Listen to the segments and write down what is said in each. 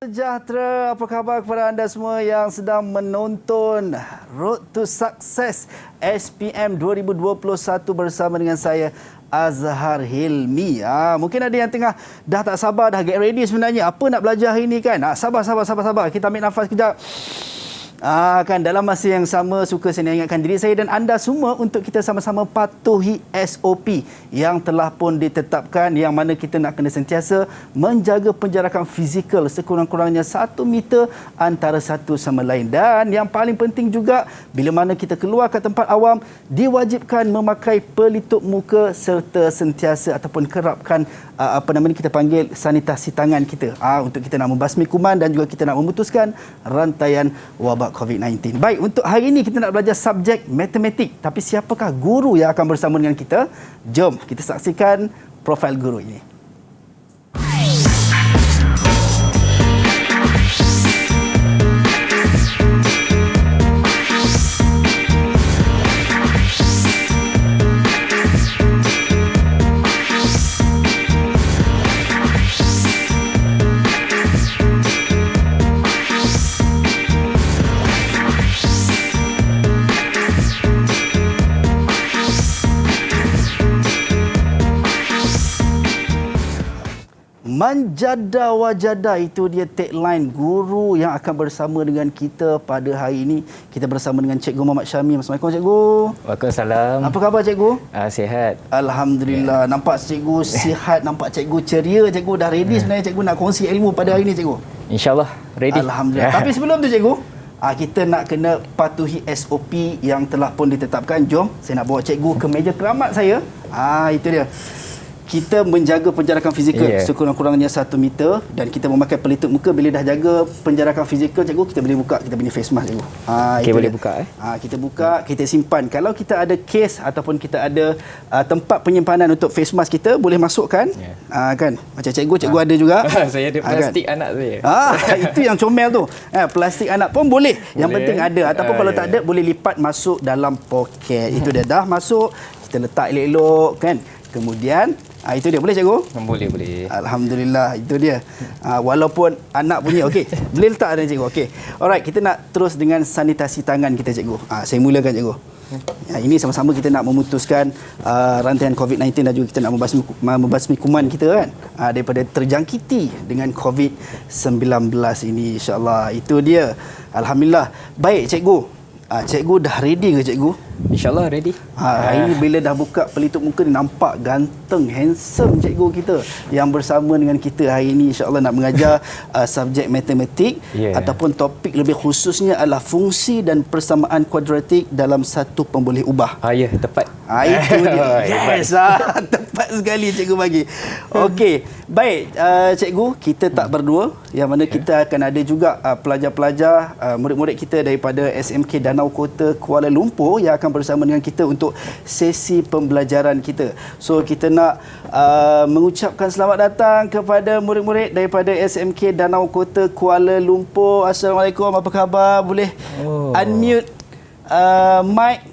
Sejahtera, apa khabar kepada anda semua yang sedang menonton Road to Success SPM 2021 bersama dengan saya Azhar Hilmi. Mungkin ada yang tengah dah tak sabar, dah get ready sebenarnya. Apa nak belajar hari ni kan? Sabar. Kita ambil nafas kejap. Kan dalam masa yang sama suka saya ingatkan diri saya dan anda semua untuk kita sama-sama patuhi SOP yang telah pun ditetapkan, yang mana kita nak kena sentiasa menjaga penjarakan fizikal sekurang-kurangnya 1 meter antara satu sama lain. Dan yang paling penting juga, bila mana kita keluar ke tempat awam, diwajibkan memakai pelitup muka serta sentiasa ataupun kerapkan kita panggil sanitasi tangan kita untuk kita nak membasmi kuman dan juga kita nak memutuskan rantaian wabak COVID-19. Baik, untuk hari ini kita nak belajar subjek matematik. Tapi siapakah guru yang akan bersama dengan kita? Jom kita saksikan profil guru ini. Manjada wajada, itu dia tagline guru yang akan bersama dengan kita pada hari ini. Kita bersama dengan Cikgu Muhammad Syamim. Assalamualaikum Cikgu. Waalaikumsalam. Apa khabar Cikgu? Sihat. Alhamdulillah. Nampak Cikgu sihat, nampak Cikgu ceria. Cikgu dah ready sebenarnya Cikgu nak kongsi ilmu pada hari ini Cikgu. InsyaAllah ready. Alhamdulillah. Tapi sebelum tu Cikgu, kita nak kena patuhi SOP yang telah pun ditetapkan. Jom, saya nak bawa Cikgu ke meja keramat saya. Itu dia. Kita menjaga penjarakan fizikal sekurang-kurangnya 1 meter dan kita memakai pelitup muka. Bila dah jaga penjarakan fizikal Cikgu, kita boleh buka kita punya face mask Cikgu. Okay, boleh buka kita buka, kita simpan. Kalau kita ada case ataupun kita ada tempat penyimpanan untuk face mask kita, boleh masukkan. Kan macam Cikgu ada juga. Saya ada plastik anak saya. Itu yang comel tu. Plastik anak pun boleh. Yang penting ada. Ataupun kalau tak ada, boleh lipat masuk dalam poket. Itu dia dah masuk. Kita letak elok-elok kan. Kemudian itu dia. Boleh Cikgu? Boleh. Alhamdulillah, itu dia. Walaupun anak punya, okey. Boleh letak ada Cikgu. Okey. Alright, kita nak terus dengan sanitasi tangan kita Cikgu. Saya mulakan Cikgu. Ini sama-sama kita nak memutuskan rantaian COVID-19 dan juga kita nak membasmi kuman kita kan. Daripada terjangkiti dengan COVID-19 ini, insya-Allah. Itu dia. Alhamdulillah. Baik Cikgu. Cikgu dah ready ke Cikgu? InsyaAllah ready. Hari ni bila dah buka pelitup muka ni, nampak ganteng, handsome Cikgu kita yang bersama dengan kita hari ini. InsyaAllah nak mengajar subjek matematik ataupun topik lebih khususnya adalah fungsi dan persamaan kuadratik dalam satu pemboleh ubah. Ya, tepat. Itu dia. Yes, tepat sekali Cikgu bagi. Okey, baik Cikgu, kita tak berdua. Yang mana kita akan ada juga pelajar-pelajar, murid-murid kita daripada SMK Danau Kota Kuala Lumpur yang akan bersama dengan kita untuk sesi pembelajaran kita. So kita nak mengucapkan selamat datang kepada murid-murid daripada SMK Danau Kota Kuala Lumpur. Assalamualaikum, apa khabar? Boleh unmute mic.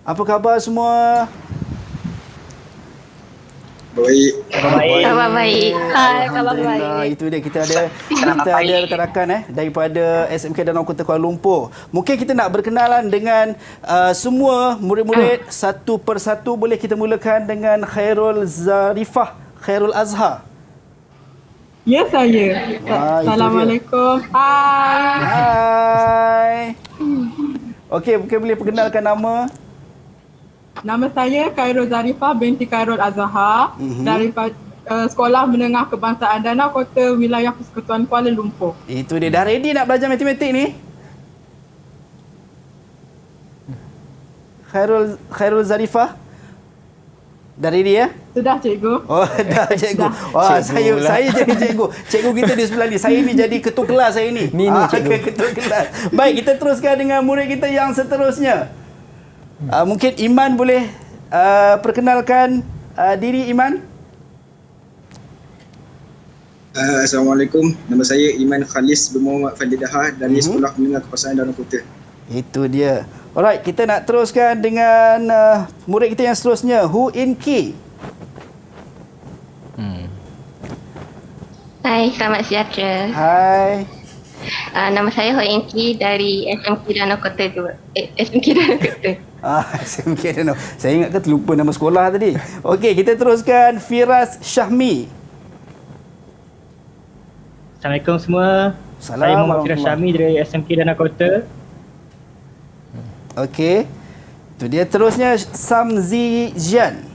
Apa khabar semua? Baik. Khabar baik. Khabar baik. Itu dia, kita ada rakan-rakan daripada SMK Danau Kota Kuala Lumpur. Mungkin kita nak berkenalan dengan semua murid-murid satu persatu. Boleh kita mulakan dengan Khairul Zarifah, Khairul Azhar. Ya, saya. Assalamualaikum. Hai. Okey, mungkin boleh perkenalkan nama? Nama saya Khairul Zarifah binti Khairul Azhar daripada Sekolah Menengah Kebangsaan Danau Kota Wilayah Persekutuan Kuala Lumpur. Itu dia. Dah ready nak belajar matematik ni? Khairul Zarifah? Dah ready ya? Sudah Cikgu. Dah Cikgu. Saya jadi Cikgu. Cikgu kita di sebelah ni. Saya ni jadi ketua kelas saya ni. Ni Cikgu. Ketua kelas. Baik, kita teruskan dengan murid kita yang seterusnya. Mungkin Iman boleh perkenalkan diri Iman. Assalamualaikum. Nama saya Iman Khalis bin Muhammad Fadidahah dari Sekolah Menengah Kebangsaan Danau Kota. Itu dia. Alright, kita nak teruskan dengan murid kita yang seterusnya, Hu In Ki. Hai, Hai, selamat sejahtera. Hai. Nama saya Ho Enki dari SMK Danau Kota 2. SMK Danau Kota. SMK Danau. Saya ingat ke terlupa nama sekolah tadi. Okey, kita teruskan Firas Syahmi. Assalamualaikum semua. Saya Muhammad Firas Syahmi dari SMK Danau Kota. Okey. Itu dia terusnya Samzi Jian.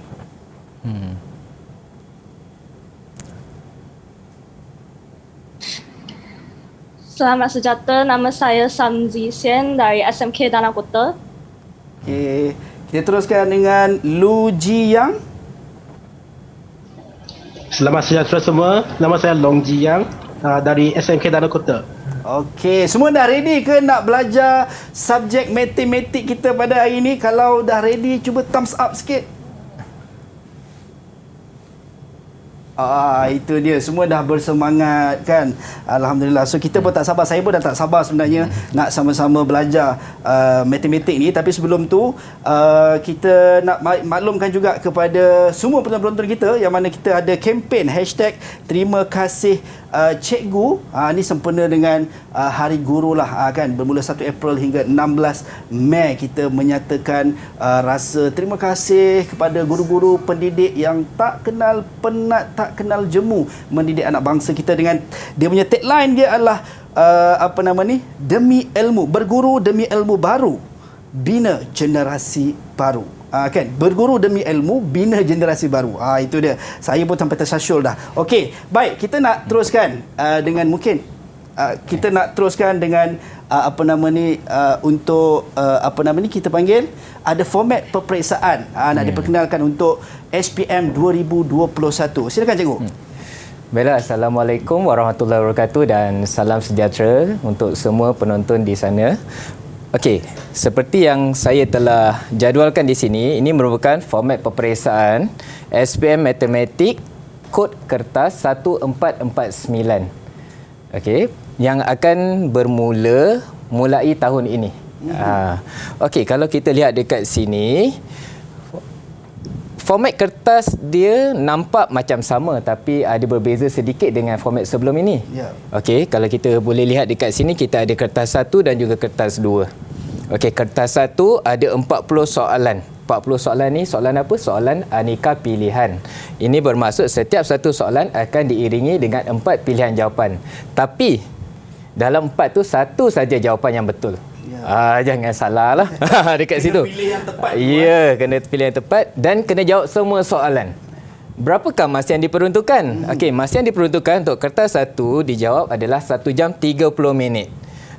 Selamat sejahtera, nama saya Samzi Sian dari SMK Danau Kota. Okey, kita teruskan dengan Lu Ji Yang. Selamat sejahtera semua, nama saya Long Ji Yang dari SMK Danau Kota. Okey, semua dah ready ke nak belajar subjek matematik kita pada hari ini? Kalau dah ready, cuba thumbs up sikit. Itu dia, semua dah bersemangat kan. Alhamdulillah. So kita pun tak sabar, saya pun dah tak sabar sebenarnya nak sama-sama belajar matematik ni. Tapi sebelum tu kita nak maklumkan juga kepada semua penonton-penonton kita yang mana kita ada kempen #Terima Kasih Cikgu. Ni sempena dengan Hari Guru lah kan, bermula 1 April hingga 16 Mei kita menyatakan rasa terima kasih kepada guru-guru pendidik yang tak kenal penat, tak kenal jemu mendidik anak bangsa kita dengan dia punya tagline dia adalah demi ilmu, berguru demi ilmu baru, bina generasi baru. Kan, berguru demi ilmu, bina generasi baru. Itu dia. Saya pun sampai tersasyul dah. Okey, baik, kita nak teruskan dengan mungkin kita nak teruskan dengan untuk kita panggil ada format peperiksaan nak diperkenalkan untuk SPM 2021. Silakan cikgu. Baiklah, Assalamualaikum warahmatullahi wabarakatuh dan salam sejahtera untuk semua penonton di sana. Okey, seperti yang saya telah jadualkan di sini, ini merupakan format peperiksaan SPM Matematik kod kertas 1449. Okey, yang akan bermula mulai tahun ini. Okey, kalau kita lihat dekat sini, format kertas dia nampak macam sama tapi ada berbeza sedikit dengan format sebelum ini. Okey, kalau kita boleh lihat dekat sini, kita ada kertas 1 dan juga kertas 2. Okey, kertas 1 ada 40 soalan. 40 soalan ni soalan apa? Soalan aneka pilihan. Ini bermaksud setiap satu soalan akan diiringi dengan 4 pilihan jawapan. Tapi dalam 4 tu satu saja jawapan yang betul. Jangan salah lah dekat situ. Kena pilih yang tepat. Ya, kena pilih yang tepat dan kena jawab semua soalan. Berapakah masa yang diperuntukkan? Okey, masa yang diperuntukkan untuk kertas 1 dijawab adalah 1 jam 30 minit.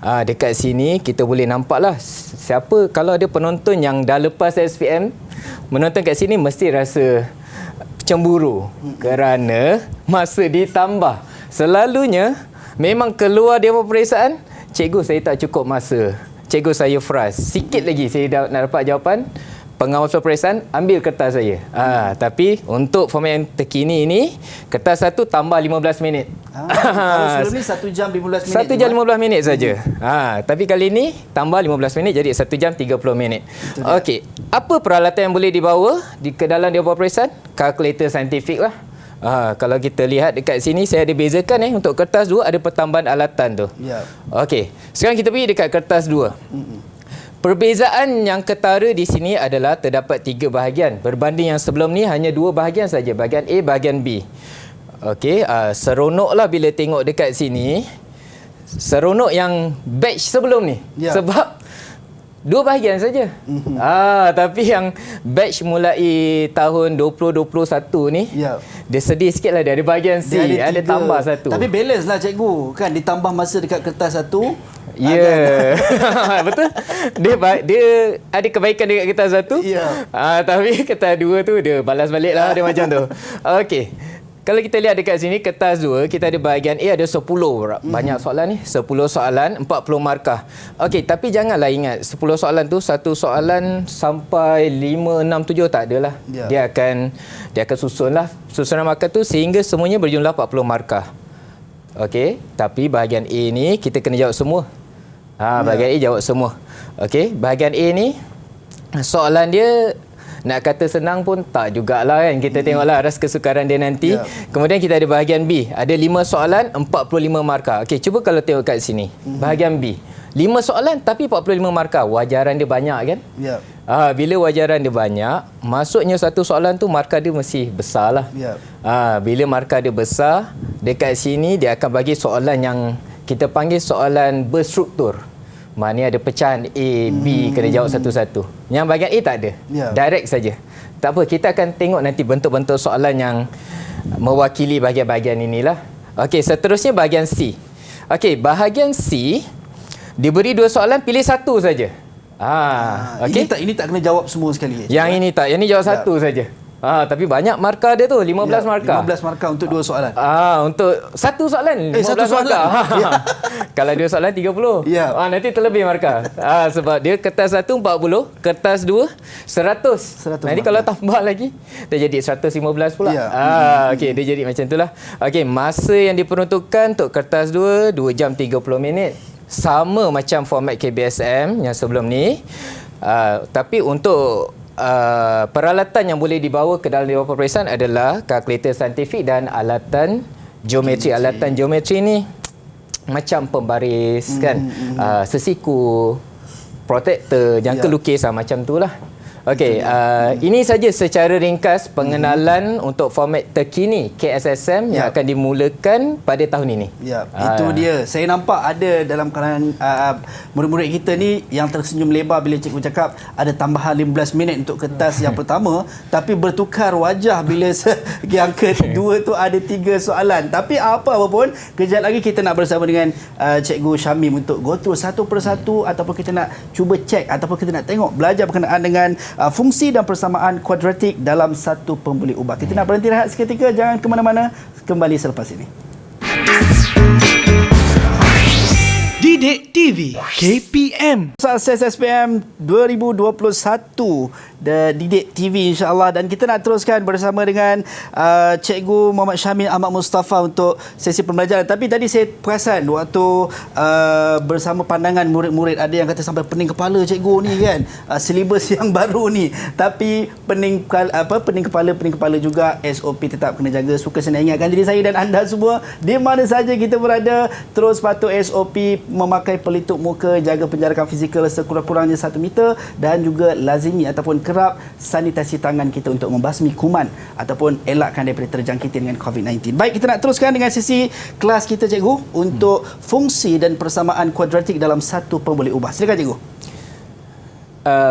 Dekat sini kita boleh nampaklah siapa, kalau ada penonton yang dah lepas SPM menonton kat sini mesti rasa cemburu kerana masa ditambah. Selalunya memang keluar dia peperiksaan, cikgu saya tak cukup masa, cikgu saya frust, sikit lagi saya nak dapat jawapan. Pengawas peperiksaan ambil kertas saya. Tapi untuk format yang terkini ini, kertas 1 tambah 15 minit. Kalau sebelum ni 1 jam 15 minit. 1 jam 15 minit saja. Tapi kali ini tambah 15 minit jadi 1 jam 30 minit. Okey, apa peralatan yang boleh dibawa ke dalam dia peperiksaan? Kalkulator saintifik lah. Kalau kita lihat dekat sini, saya ada bezakan untuk kertas 2 ada pertambahan alatan tu. Okey, sekarang kita pergi dekat kertas 2. Perbezaan yang ketara di sini adalah terdapat 3 bahagian. Berbanding yang sebelum ni hanya 2 bahagian saja, bahagian A, bahagian B. Okey, seronoklah bila tengok dekat sini. Seronok yang batch sebelum ni. Sebab 2 bahagian saja. Tapi yang batch mulai tahun 2021 ni, dia sedih sikit lah, dia ada bahagian C, ada tambah 1. Tapi balance lah cikgu, kan ditambah masa dekat kertas 1. Betul. Dia ada kebaikan dekat kertas 1. Tapi kertas 2 tu dia balas balik lah, dia macam tu. Okey. Kalau kita lihat dekat sini, kertas 2, kita ada bahagian A ada 10. Banyak soalan ni. 10 soalan, 40 markah. Okey, tapi janganlah ingat 10 soalan tu, satu soalan sampai 5, 6, 7 tak adalah. Dia akan susun lah. Susunan markah tu sehingga semuanya berjumlah 40 markah. Okey, tapi bahagian A ni kita kena jawab semua. Bahagian A jawab semua. Okey, bahagian A ni soalan dia Nak kata senang pun tak jugalah kan. Kita tengoklah ras kesukaran dia nanti. Ya. Kemudian kita ada bahagian B. Ada 5 soalan, 45 markah. Okey, cuba kalau tengok kat sini. Bahagian B. 5 soalan tapi 45 markah. Wajaran dia banyak kan? Ya. Bila wajaran dia banyak, masuknya satu soalan tu markah dia mesti besar lah. Ya. Bila markah dia besar, dekat sini dia akan bagi soalan yang kita panggil soalan berstruktur. Maknanya ada pecahan A, B, kena jawab satu-satu. Yang bahagian A tak ada. Ya. Direct saja. Tak apa, kita akan tengok nanti bentuk-bentuk soalan yang mewakili bahagian-bahagian inilah. Okey, seterusnya bahagian C. Okey, bahagian C diberi 2 soalan, pilih satu saja. Okey. Ini tak kena jawab semua sekali. Yang ini tak, yang ini jawab satu saja. Tapi banyak markah dia tu, 15 markah. 15 markah untuk 2 soalan. Untuk satu soalan 15 satu soalan. markah. Ya. Kalau 2 soalan 30. Ya. Nanti terlebih markah. Sebab dia kertas 1 40, kertas 2 100. 100 Nanti markah. kalau tambah lagi dia jadi 115 pula. Ya. Okey, dia jadi macam itulah. Okey, masa yang diperuntukkan untuk kertas 2 jam 30 minit. Sama macam format KBSM yang sebelum ni. Tapi untuk peralatan yang boleh dibawa ke dalam dewan peperiksaan adalah kalkulator saintifik dan alatan geometri. Alatan geometri ni macam pembaris kan, sesiku, protektor, jangka lukis macam tu lah. Okey, ini saja secara ringkas pengenalan untuk format terkini KSSM yang akan dimulakan pada tahun ini. Ya, itu dia. Saya nampak ada dalam kalangan murid-murid kita ni yang tersenyum lebar bila cikgu cakap ada tambahan 15 minit untuk kertas yang pertama, tapi bertukar wajah bila yang kedua tu ada 3 soalan. Tapi apa pun, kejap lagi kita nak bersama dengan cikgu Syamim untuk go through satu persatu, ataupun kita nak cuba cek ataupun kita nak tengok belajar berkenaan dengan fungsi dan persamaan kuadratik dalam satu pembuli ubah. Kita nak berhenti rehat seketika, jangan ke mana-mana, kembali selepas ini. Didik TV KPM Sukses SPM 2021 Didik TV insya-Allah, dan kita nak teruskan bersama dengan Cikgu Muhammad Syamil Ahmad Mustafa untuk sesi pembelajaran. Tapi tadi saya perasan waktu bersama pandangan murid-murid ada yang kata sampai pening kepala cikgu ni kan, silibus yang baru ni. Tapi pening kepala juga, SOP tetap kena jaga. Suka saya nak ingatkan diri saya dan anda semua di mana saja kita berada, terus patuh SOP, memakai pelitup muka, jaga penjarakan fizikal sekurang-kurangnya 1 meter, dan juga lazimi ataupun kerap sanitasi tangan kita untuk membasmi kuman ataupun elakkan daripada terjangkiti dengan COVID-19. Baik, kita nak teruskan dengan sesi kelas kita cikgu untuk fungsi dan persamaan kuadratik dalam satu pembuli ubah. Silakan cikgu.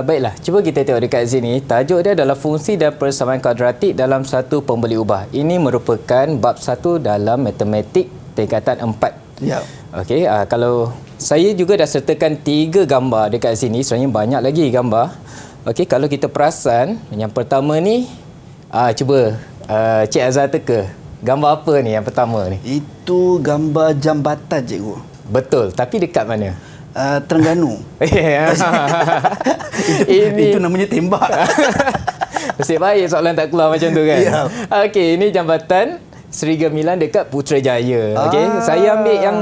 Baiklah, cuba kita tengok dekat sini. Tajuk dia adalah fungsi dan persamaan kuadratik dalam satu pembuli ubah. Ini merupakan bab 1 dalam matematik tingkatan 4. Ya. Okey, kalau saya juga dah sertakan 3 gambar dekat sini, sebenarnya banyak lagi gambar. Okey, kalau kita perasan, yang pertama ni, cuba Cik Azhar teka. Gambar apa ni yang pertama ni? Itu gambar jambatan cikgu. Betul, tapi dekat mana? Terengganu. Itu namanya tembak. Nasib baik soalan tak keluar macam tu kan? Ya. Okey, ini jambatan Seri Gemilang dekat Putrajaya. Okey, saya ambil yang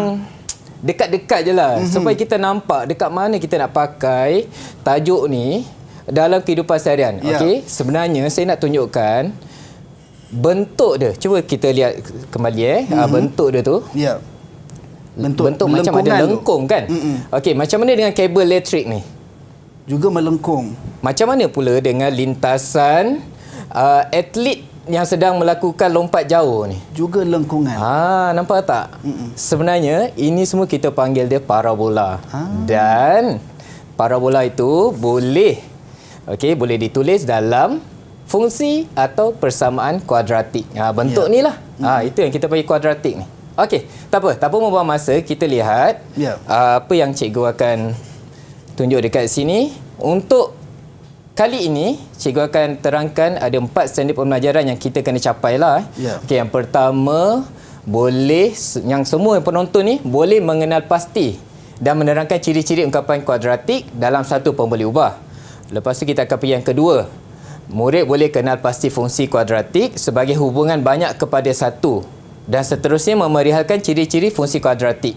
dekat-dekat je lah. Supaya kita nampak dekat mana kita nak pakai tajuk ni dalam kehidupan seharian. Ya. Okey, sebenarnya saya nak tunjukkan bentuk dia. Cuba kita lihat kembali bentuk dia tu. Ya. Bentuk macam ada lengkung kan? Okey, macam mana dengan kabel elektrik ni? Juga melengkung. Macam mana pula dengan lintasan atlet yang sedang melakukan lompat jauh ni? Juga lengkungan. Nampak tak? Sebenarnya ini semua kita panggil dia parabola. Dan parabola itu boleh boleh ditulis dalam fungsi atau persamaan kuadratik. Bentuk ni lah. Itu yang kita panggil kuadratik ni. Okey, tak apa membuang masa, kita lihat apa yang cikgu akan tunjuk dekat sini. Untuk kali ini, cikgu akan terangkan ada 4 standard pembelajaran yang kita kena capai lah. Okey, yang pertama, yang semua penonton ni boleh mengenal pasti dan menerangkan ciri-ciri ungkapan kuadratik dalam satu pembuli ubah. Lepas tu kita akan pergi yang kedua. Murid boleh kenal pasti fungsi kuadratik sebagai hubungan banyak kepada satu, dan seterusnya memerihalkan ciri-ciri fungsi kuadratik.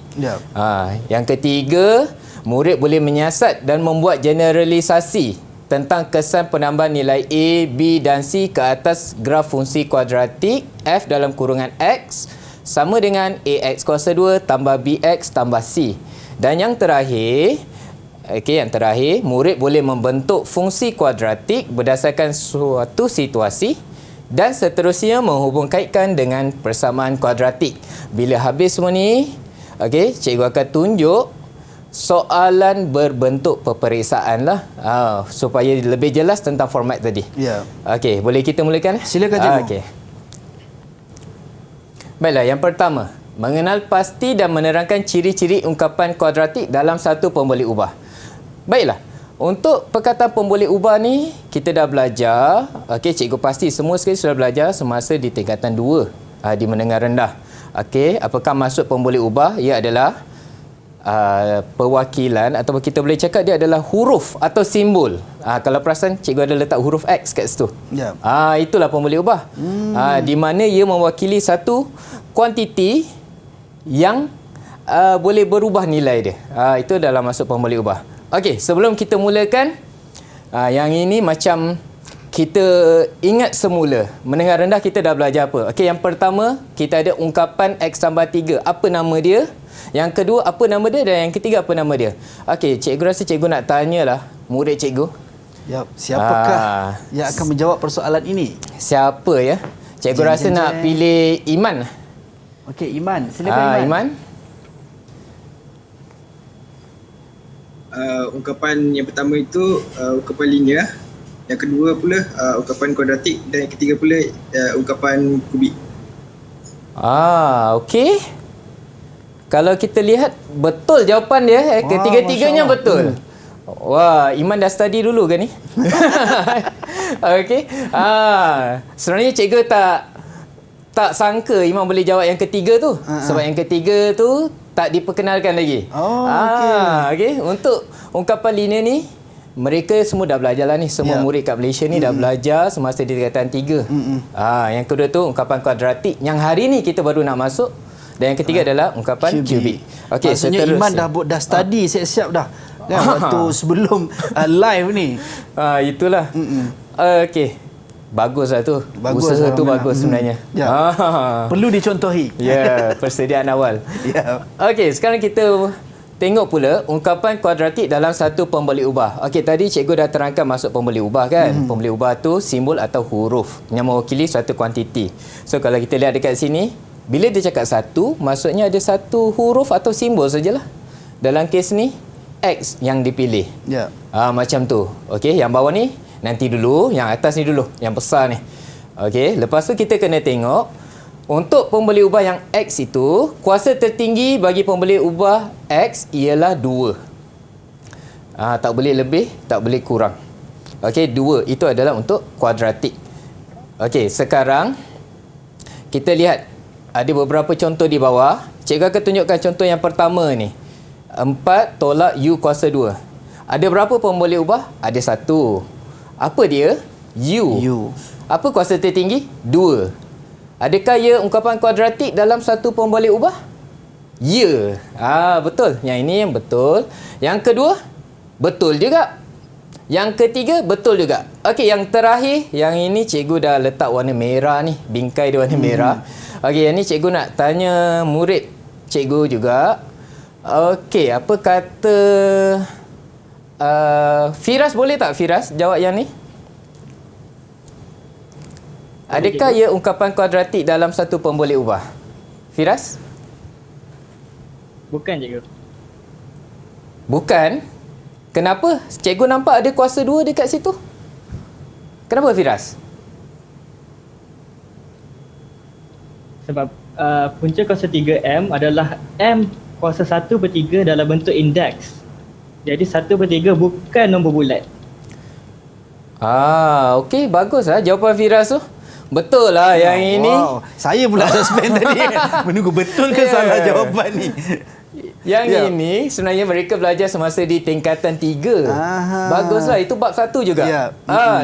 Yang ketiga, murid boleh menyiasat dan membuat generalisasi tentang kesan penambahan nilai A, B dan C ke atas graf fungsi kuadratik f dalam kurungan x sama dengan ax kuasa 2 tambah bx tambah c. Dan yang terakhir, murid boleh membentuk fungsi kuadratik berdasarkan suatu situasi dan seterusnya menghubungkaitkan dengan persamaan kuadratik. Bila habis semua ni, cikgu akan tunjuk soalan berbentuk peperiksaan lah, supaya lebih jelas tentang format tadi. Ya. Okey, boleh kita mulakan? Silakan, cikgu. Okey. Baiklah, yang pertama, mengenal pasti dan menerangkan ciri-ciri ungkapan kuadratik dalam satu pemboleh ubah. Baiklah, untuk perkataan pemboleh ubah ni kita dah belajar. Okey, cikgu pasti semua sekali sudah belajar semasa di tingkatan 2 di menengah rendah. Okey, apakah maksud pemboleh ubah? Ia adalah perwakilan atau kita boleh cakap dia adalah huruf atau simbol. Kalau perasan cikgu ada letak huruf X kat situ. Ya. Itulah pemboleh ubah. Di mana ia mewakili satu kuantiti yang boleh berubah nilai dia. Itu dalam maksud pemboleh ubah. Okey, sebelum kita mulakan, yang ini macam kita ingat semula. Menengah rendah kita dah belajar apa? Okey, yang pertama kita ada ungkapan X tambah 3. Apa nama dia? Yang kedua, apa nama dia? Dan yang ketiga, apa nama dia? Okey, cikgu rasa cikgu nak tanyalah murid cikgu. Ya, siapakah yang akan menjawab persoalan ini? Siapa ya? Cikgu rasa nak pilih Iman. Okey, Iman. Silakan Iman. Ungkapan yang pertama itu ungkapan linear. Yang kedua pula ungkapan kuadratik. Dan yang ketiga pula ungkapan kubik. Okey. Kalau kita lihat, betul jawapan dia. Ketiga-tiganya betul. Wah, Iman dah study dulu ke ni? Okey. Sebenarnya cikgu tak sangka Iman boleh jawab yang ketiga tu. Sebab yang ketiga tu tak diperkenalkan lagi. Okey. Untuk ungkapan linear ni, mereka semua dah belajar lah ni. Semua murid kat Malaysia ni dah belajar semasa di tingkatan 3. Yang kedua tu ungkapan kuadratik yang hari ni kita baru nak masuk. Dan yang ketiga adalah ungkapan kubik. Okey, maksudnya Iman dah study siap-siap dah. Kan waktu sebelum live ni. Itulah. Okey. Baguslah tu. Usaha tu bagus sebenarnya. Ya. Perlu dicontohi. Ya, persediaan awal. Ya. Okey, sekarang kita tengok pula ungkapan kuadratik dalam satu pemboleh ubah. Okey, tadi cikgu dah terangkan maksud pemboleh ubah kan. Pemboleh ubah tu simbol atau huruf yang mewakili suatu kuantiti. So kalau kita lihat dekat sini, bila dia cakap satu, maksudnya ada satu huruf atau simbol sajalah. Dalam kes ni, X yang dipilih. Ya. Macam tu. Okey, yang bawah ni nanti dulu, yang atas ni dulu, yang besar ni. Okey, lepas tu kita kena tengok untuk pemboleh ubah yang X itu, kuasa tertinggi bagi pemboleh ubah X ialah 2. Tak boleh lebih, tak boleh kurang. Okey, 2 itu adalah untuk kuadratik. Okey, sekarang kita lihat ada beberapa contoh di bawah. Cikgu akan tunjukkan contoh yang pertama ni. 4 tolak U kuasa 2. Ada berapa pemboleh ubah? Ada 1. Apa dia? U. Apa kuasa tertinggi? 2. Adakah ia ungkapan kuadratik dalam satu pemboleh ubah? Ya. Betul. Yang ini yang betul. Yang kedua, betul juga. Yang ketiga, betul juga. Okey, yang terakhir, yang ini cikgu dah letak warna merah ni. Bingkai dia warna merah. Okey, yang ni cikgu nak tanya murid cikgu juga. Okey, apa kata Firas, boleh tak Firas jawab yang ni? Adakah ia ungkapan kuadratik dalam satu pemboleh ubah? Firas? Bukan, cikgu. Bukan? Kenapa? Cikgu nampak ada kuasa 2 dekat situ. Kenapa Firas? Sebab punca kuasa 3M adalah M kuasa 1/3 dalam bentuk indeks. Jadi 1/3 bukan nombor bulat. Okey, baguslah jawapan Firas tu. Betul lah yang ini. Saya pula suspend tadi. Menunggu betul ke salah jawapan ni. Yang ini sebenarnya mereka belajar semasa di tingkatan 3. Baguslah, itu bab 1 juga.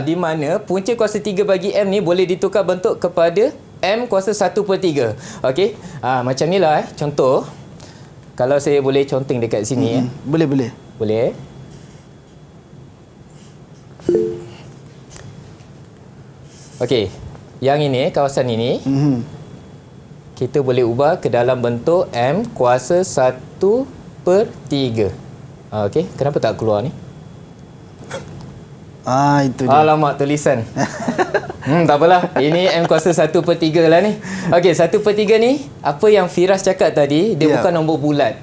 Di mana punca kuasa 3 bagi M ni boleh ditukar bentuk kepada M kuasa 1/3. Okey. Macam ni lah contoh. Kalau saya boleh conteng dekat sini. Boleh. Boleh. Okey. Yang ini, kawasan ini, kita boleh ubah ke dalam bentuk M kuasa 1/3. Okey, kenapa tak keluar ni? Itu dia. Alamak, tulisan. Tak apalah. Ini M kuasa 1/3 lah ni. Okey, 1/3 ni, apa yang Firas cakap tadi, dia bukan nombor bulat.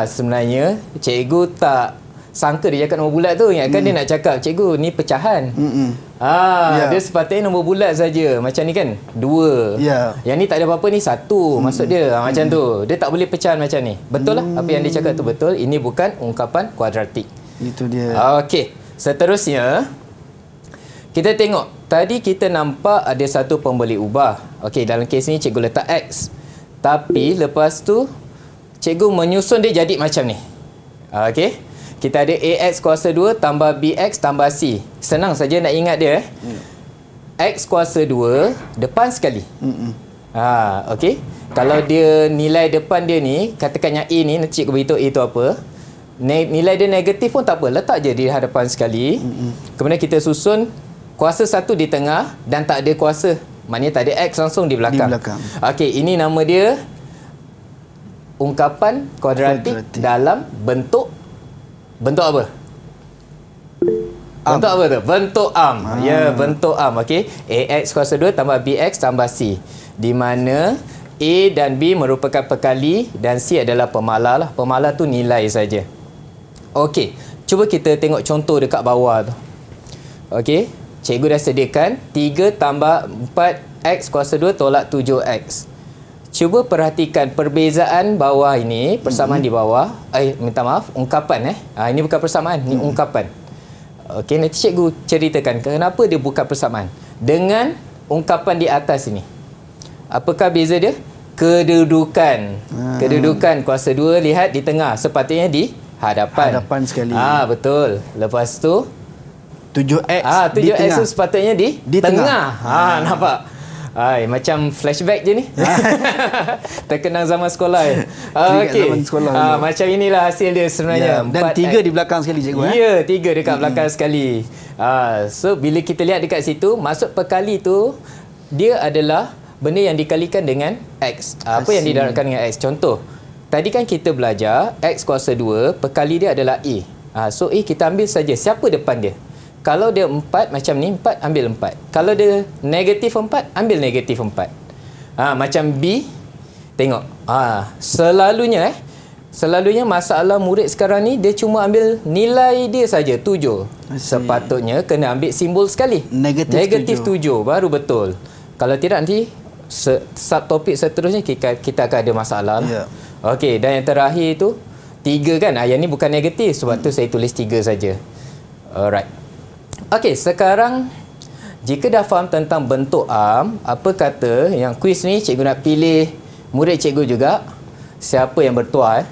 Sebenarnya, cikgu tak sangka dia cakap nombor bulat tu. Ingatkan dia nak cakap, cikgu, ni pecahan. Dia sepatutnya nombor bulat saja. Macam ni kan, 2. Yang ni tak ada apa-apa, ni 1. Maksud dia, macam tu. Dia tak boleh pecahan macam ni. Betul lah, apa yang dia cakap tu betul. Ini bukan ungkapan kuadratik. Itu dia. Okey, seterusnya, kita tengok. Tadi kita nampak ada satu pemboleh ubah. Okey, dalam kes ni cikgu letak X. Tapi lepas tu, cikgu menyusun dia jadi macam ni. Okey. Kita ada AX kuasa 2 tambah BX tambah C. Senang saja nak ingat dia. X kuasa 2 depan sekali. Okey. Kalau dia nilai depan dia ni, katakan yang A ni, nanti cikgu beritahu A tu apa. Nilai dia negatif pun tak apa. Letak je di hadapan sekali. Kemudian kita susun kuasa 1 di tengah dan tak ada kuasa. Maknanya tak ada X langsung di belakang. Okey, ini nama dia ungkapan kuadratik dalam bentuk apa? Bentuk apa tu? Bentuk arm. Ya, bentuk arm. Okey. AX kuasa 2 tambah BX tambah C. Di mana A dan B merupakan pekali dan C adalah pemalar lah. Pemalar tu nilai saja. Okey. Cuba kita tengok contoh dekat bawah tu. Okey. Cikgu dah sediakan 3 tambah 4X kuasa 2 tolak 7X. Cuba perhatikan perbezaan bawah ini, persamaan di bawah. Minta maaf, ungkapan ini bukan persamaan, ini ungkapan. Okey, nanti cikgu ceritakan kenapa dia bukan persamaan dengan ungkapan di atas ini. Apakah beza dia? Kedudukan. Kedudukan kuasa 2 lihat di tengah, sepatutnya di hadapan. Hadapan sekali. Betul. Lepas tu 7X 7X tu sepatutnya di tengah. Nampak? Macam flashback je ni. Terkenang zaman sekolah. Okey. Macam inilah hasil dia sebenarnya. Dan 3 di belakang sekali cikgu. Ya, 3 dekat belakang sekali. So bila kita lihat dekat situ, maksud perkali tu dia adalah benda yang dikalikan dengan X. Apa yang didarabkan dengan X? Contoh, tadi kan kita belajar X kuasa 2, perkali dia adalah A. So A kita ambil saja siapa depan dia. Kalau dia 4 macam ni, 4 ambil 4. Kalau dia negatif 4, ambil negatif 4. Macam B, tengok. Selalunya masalah murid sekarang ni, dia cuma ambil nilai dia saja, 7. Sepatutnya kena ambil simbol sekali. Negatif 7, baru betul. Kalau tidak nanti, subtopik seterusnya kita akan ada masalah lah. Okey, dan yang terakhir tu, 3 kan? Yang ni bukan negatif, sebab tu saya tulis 3 saja. Alright. Okey, sekarang jika dah faham tentang bentuk arm, apa kata yang kuis ni cikgu nak pilih murid cikgu juga. Siapa yang bertuah?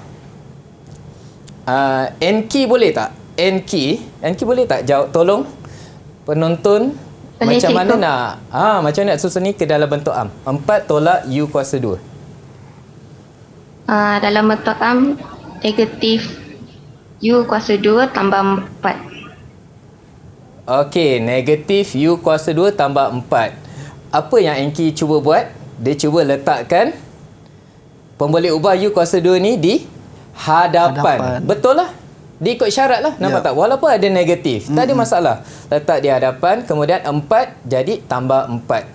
N-key boleh tak? N-key boleh tak jawab? Tolong penonton boleh, macam mana cikgu. macam nak susun ni ke dalam bentuk arm. 4 tolak U kuasa 2. Dalam bentuk arm, negatif U kuasa 2 tambah 4. Okey, negatif U kuasa 2 tambah 4. Apa yang Enki cuba buat? Dia cuba letakkan pemboleh ubah U kuasa 2 ni di hadapan. Betul lah. Dia ikut syarat lah. Nampak tak? Walaupun ada negatif, tak ada masalah. Letak di hadapan, kemudian 4 jadi tambah 4.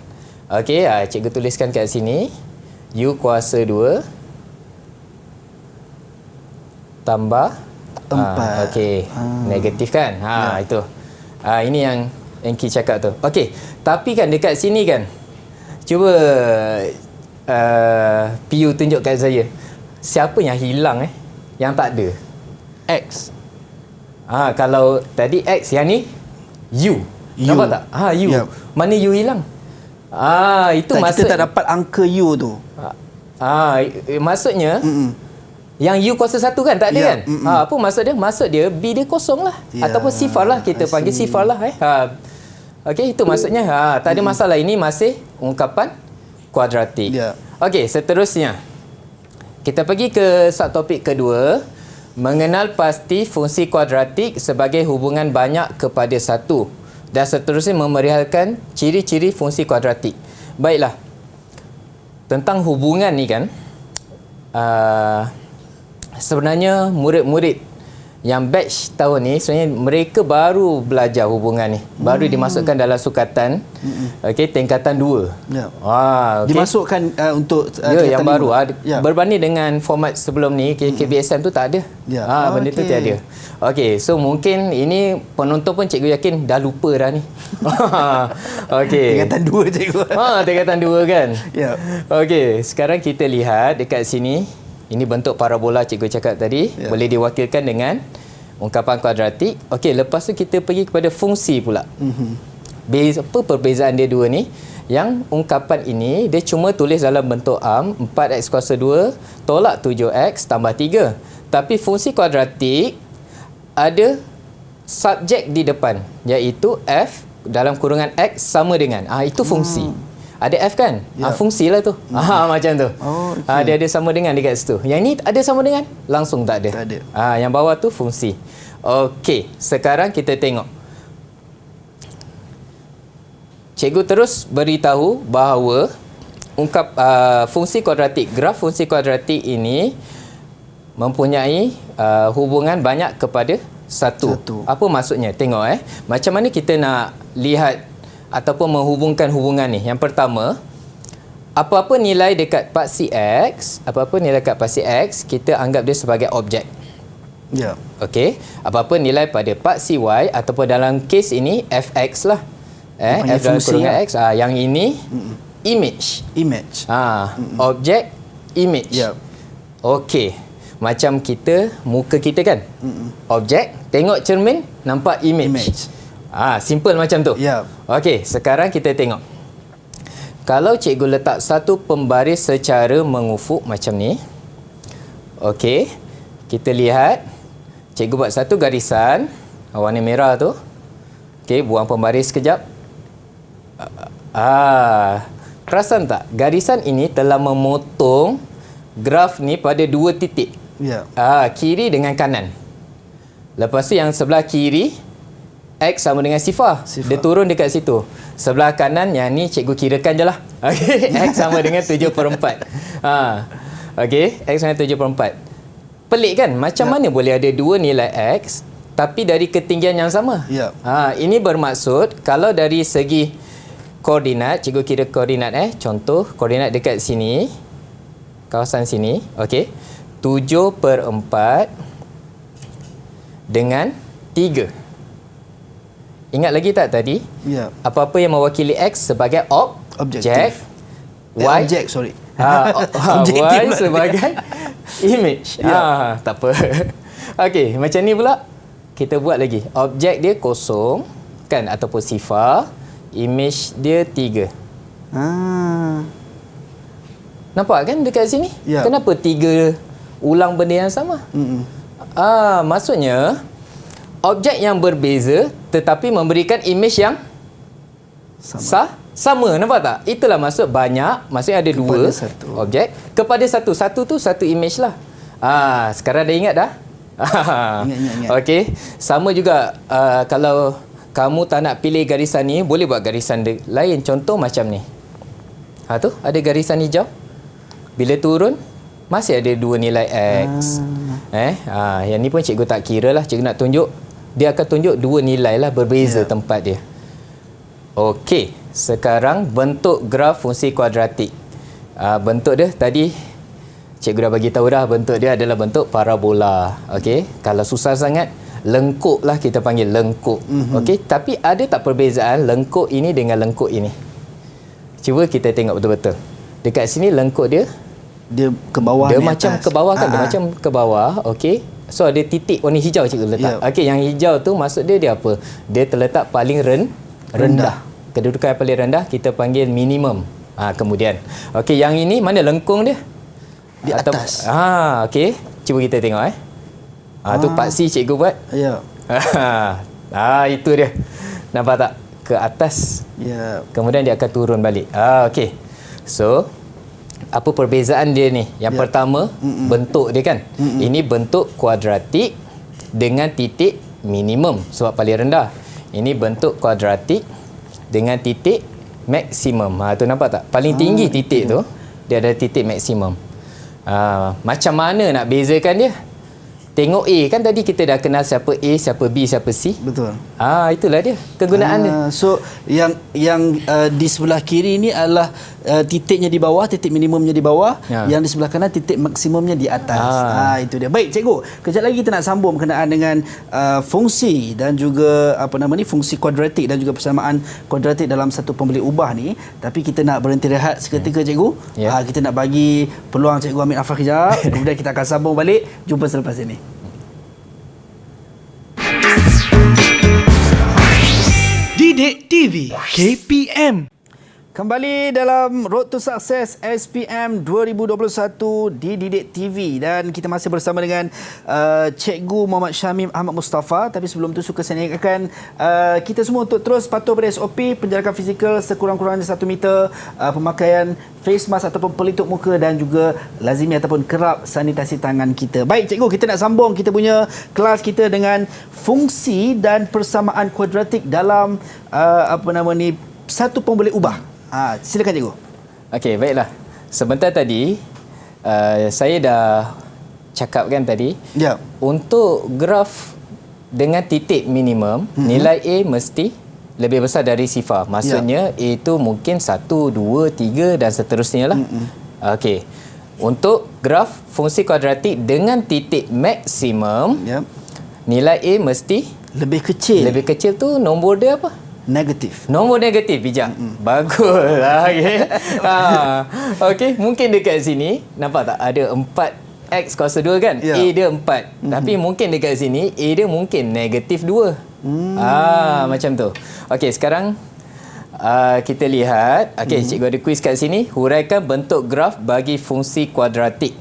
Okey, cikgu tuliskan kat sini. U kuasa 2 tambah 4. Okey, negatif kan? Itu. Ini yang Enki cakap tu. Okey, tapi kan dekat sini kan, cuba PU tunjukkan saya. Siapa yang hilang yang tak ada? X. Kalau tadi X, yang ni U. Nampak tak? U. Mana U hilang? Itu maksud kita tak dapat angka U tu. Maksudnya yang U kuasa 1 kan tak ada kan? Apa maksud dia? Maksud dia B dia kosong lah. Ataupun sifar lah. Kita panggil sifar lah. Okey, itu maksudnya. Tak ada masalah. Ini masih ungkapan kuadratik. Okey, seterusnya. Kita pergi ke subtopik kedua. Mengenal pasti fungsi kuadratik sebagai hubungan banyak kepada 1. dan seterusnya memerihalkan ciri-ciri fungsi kuadratik. Baiklah. Tentang hubungan ni kan, sebenarnya murid-murid yang batch tahun ni sebenarnya mereka baru belajar hubungan ni. Baru dimasukkan dalam sukatan tingkatan 2. Ya. Okay. Dimasukkan untuk yang baru. Ya. Berbanding dengan format sebelum ni, KBSM tu tak ada. Ya. Benda tu tiada. Okey, so mungkin ini penonton pun cikgu yakin dah lupa dah ni. Okey. Tingkatan 2 cikgu. Tingkatan 2 kan? Ya. Okey, sekarang kita lihat dekat sini. Ini bentuk parabola cikgu cakap tadi. Ya. Boleh diwakilkan dengan ungkapan kuadratik. Okey, lepas tu kita pergi kepada fungsi pula. Apa perbezaan dia dua ni? Yang ungkapan ini dia cuma tulis dalam bentuk am, 4x kuasa 2 tolak 7x tambah 3. Tapi fungsi kuadratik ada subjek di depan, iaitu f dalam kurungan x sama dengan. Itu fungsi. Ada F kan? Ya. Fungsi lah tu. Macam tu. Okay. Dia ada sama dengan dekat situ. Yang ni ada sama dengan? Langsung tak ada. Tak ada. Yang bawah tu fungsi. Okey, sekarang kita tengok. Cikgu terus beritahu bahawa fungsi kuadratik, graf fungsi kuadratik ini mempunyai hubungan banyak kepada satu. Apa maksudnya? Tengok macam mana kita nak lihat ataupun menghubungkan hubungan ni. Yang pertama, apa-apa nilai dekat paksi X, kita anggap dia sebagai objek. Ya. Okey, apa-apa nilai pada paksi Y ataupun dalam kes ini fx lah. F dalam kurungan X. Yang ini image. Objek image. Ya. Okey. Macam muka kita kan? Objek, tengok cermin, nampak image. Simple macam tu. Ya. Okey, sekarang kita tengok. Kalau cikgu letak satu pembaris secara mengufuk macam ni. Okey, kita lihat. Cikgu buat satu garisan warna merah tu. Okey, buang pembaris sekejap. Perasan tak? Garisan ini telah memotong graf ni pada 2 titik. Ya. Kiri dengan kanan. Lepas tu yang sebelah kiri X sama dengan sifar. Dia turun dekat situ. Sebelah kanan yang ni cikgu kirakan je lah. Okay. X sama dengan 7/4. Okey, X sama dengan 7/4. Pelik kan? Macam mana boleh ada 2 nilai X tapi dari ketinggian yang sama? Ya. Ini bermaksud kalau dari segi koordinat, cikgu kira koordinat contoh koordinat dekat sini, kawasan sini, okey. 7/4 dengan 3. Ingat lagi tak tadi? Ya. Apa-apa yang mewakili X sebagai objek, Y objek, sorry. Y sebagai image. Tak apa. Okey, macam ni pula. Kita buat lagi. Objek dia kosong kan ataupun sifar, image dia 3. Nampak kan dekat sini? Ya. Kenapa 3 ulang benda yang sama? Maksudnya objek yang berbeza tetapi memberikan image yang sama. Nampak tak? Itulah maksud banyak. Maksudnya ada kepada 2 satu objek kepada satu. Satu tu satu image lah. Sekarang dah ingat dah? Ingat. Okey. Sama juga kalau kamu tak nak pilih garisan ni, boleh buat garisan lain. Contoh macam ni. Tu ada garisan hijau. Bila turun masih ada 2 nilai X. Yang ni pun cikgu tak kira lah. Cikgu nak tunjuk, dia akan tunjuk 2 nilai lah, berbeza tempat dia. Okey, sekarang bentuk graf fungsi kuadratik. Bentuk dia tadi cikgu dah bagi tahu dah, bentuk dia adalah bentuk parabola. Okey, kalau susah sangat lengkuk lah, kita panggil lengkuk. Okey, tapi ada tak perbezaan lengkuk ini dengan lengkuk ini? Cuba kita tengok betul-betul. Dekat sini lengkuk dia ke bawah, dia ni macam atas. ke bawah kan? Dia macam ke bawah. Okey. So ada titik warna hijau cikgu letak. Okey, yang hijau tu maksud dia apa? Dia terletak paling rendah. Kedudukan yang paling rendah kita panggil minimum. Kemudian. Okey, yang ini mana lengkung dia? Di atas. Okey. Cuba kita tengok tu paksi cikgu buat. Ya. Itu dia. Nampak tak? Ke atas. Ya. Kemudian dia akan turun balik. Okey. So apa perbezaan dia ni? Yang pertama, bentuk dia kan. Ini bentuk kuadratik dengan titik minimum sebab paling rendah. Ini bentuk kuadratik dengan titik maksimum. Tu nampak tak? Paling tinggi titik tu, dia ada titik maksimum. Macam mana nak bezakan dia? Tengok A, kan tadi kita dah kenal siapa A, siapa B, siapa C. Betul. Itulah dia kegunaan dia. So yang di sebelah kiri ni adalah titiknya di bawah, titik minimumnya di bawah. Yang di sebelah kanan titik maksimumnya di atas. Itu dia. Baik cikgu, kejap lagi kita nak sambung berkenaan dengan fungsi dan juga fungsi kuadratik dan juga persamaan kuadratik dalam satu pembeli ubah ni. Tapi kita nak berhenti rehat seketika cikgu. Kita nak bagi peluang cikgu ambil nafas kejap. Kemudian kita akan sambung balik. Jumpa selepas ini. Didik TV KPM. Kembali dalam Road to Success SPM 2021 di Didik TV, dan kita masih bersama dengan Cikgu Muhammad Syamim Ahmad Mustafa. Tapi sebelum tu suka saya ingatkan kita semua untuk terus patuh pada SOP penjarakan fizikal sekurang-kurangnya 1 meter, pemakaian face mask ataupun pelitup muka, dan juga lazimi ataupun kerap sanitasi tangan kita. Baik cikgu, kita nak sambung kita punya kelas kita dengan fungsi dan persamaan kuadratik dalam satu pembeli ubah. Silakan cikgu. Okey, baiklah. Sebentar tadi saya dah cakapkan tadi, untuk graf dengan titik minimum, nilai A mesti lebih besar dari sifar. Maksudnya A itu mungkin 1, 2, 3 dan seterusnya lah. Okey. Untuk graf fungsi kuadratik dengan titik maksimum, nilai A mesti lebih kecil. Lebih kecil tu nombor dia apa? Negatif. Nombor negatif, bijak. Bagus. Okey. Okey, mungkin dekat sini nampak tak ada 4x kuasa 2 kan? A dia 4. Tapi mungkin dekat sini A dia mungkin negatif 2. Macam tu. Okey, sekarang kita lihat. Okey, cikgu ada kuis kat sini. Huraikan bentuk graf bagi fungsi kuadratik.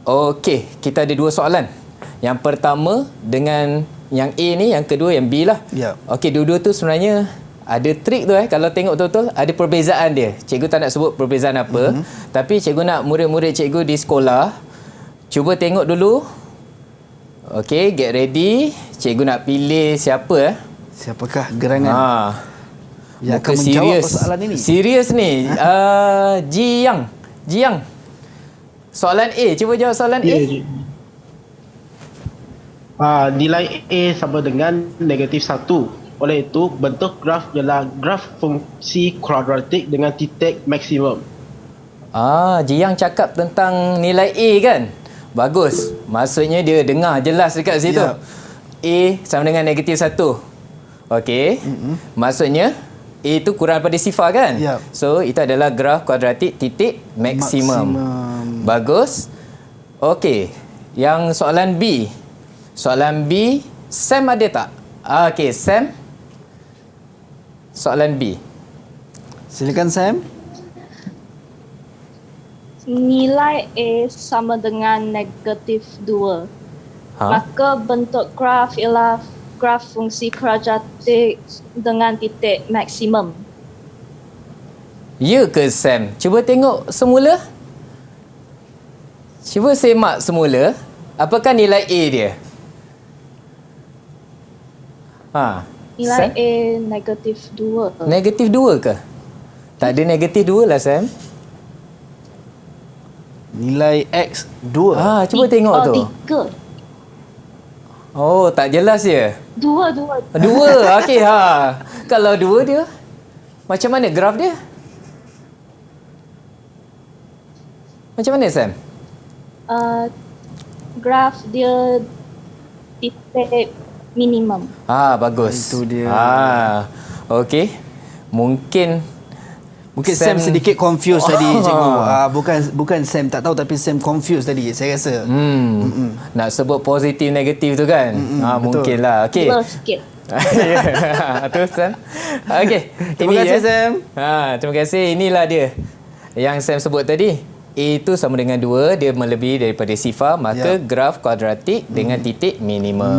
Okey, kita ada 2 soalan. Yang pertama dengan yang A ni, yang kedua yang B lah. Okey, dua-dua tu sebenarnya ada trik tu kalau tengok betul-betul ada perbezaan dia. Cikgu tak nak sebut perbezaan apa, tapi cikgu nak murid-murid cikgu di sekolah cuba tengok dulu. Okey, get ready. Cikgu nak pilih siapa Siapakah gerangan yang muka akan menjawab serius. persoalan ini? Serius ni. Jiang. Soalan A, cuba jawab soalan A. Nilai A sama dengan negatif 1. Oleh itu, bentuk graf ialah graf fungsi kuadratik dengan titik maksimum. Jiang cakap tentang nilai A kan? Bagus. Maksudnya dia dengar jelas dekat situ. A sama dengan negatif 1. Okey. Maksudnya A itu kurang daripada sifar kan? So, itu adalah graf kuadratik titik maksimum. Bagus. Okey. Yang soalan B. Soalan B, Sam ada tak? Okey, Sam. Soalan B. Silakan Sam. Nilai A sama dengan negatif 2. Maka bentuk graf ialah graf fungsi kuadratik dengan titik maksimum. Ya ke Sam? Cuba tengok semula. Cuba semak semula. Apakah nilai A dia? Nilai Sam? A negatif 2. Negatif 2 ke? Tak ada negatif 2 lah Sam. Nilai X 2. Cuba tengok tu. 3. Tak jelas je. 2. 2. Okey Kalau 2 dia, macam mana graf dia? Macam mana Sam? Graf dia titik minimum. Bagus. Itu dia. Okey. Mungkin Sam sedikit confused tadi cikgu. Bukan Sam tak tahu, tapi Sam confused tadi saya rasa. Nak sebut positif negatif tu kan? Mungkinlah. Okey. Sikit. Tu Sam. Okey. Terima kasih Sam. Terima kasih. Inilah dia yang Sam sebut tadi. A itu sama dengan 2, dia melebihi daripada sifar, maka graf kuadratik dengan titik minimum.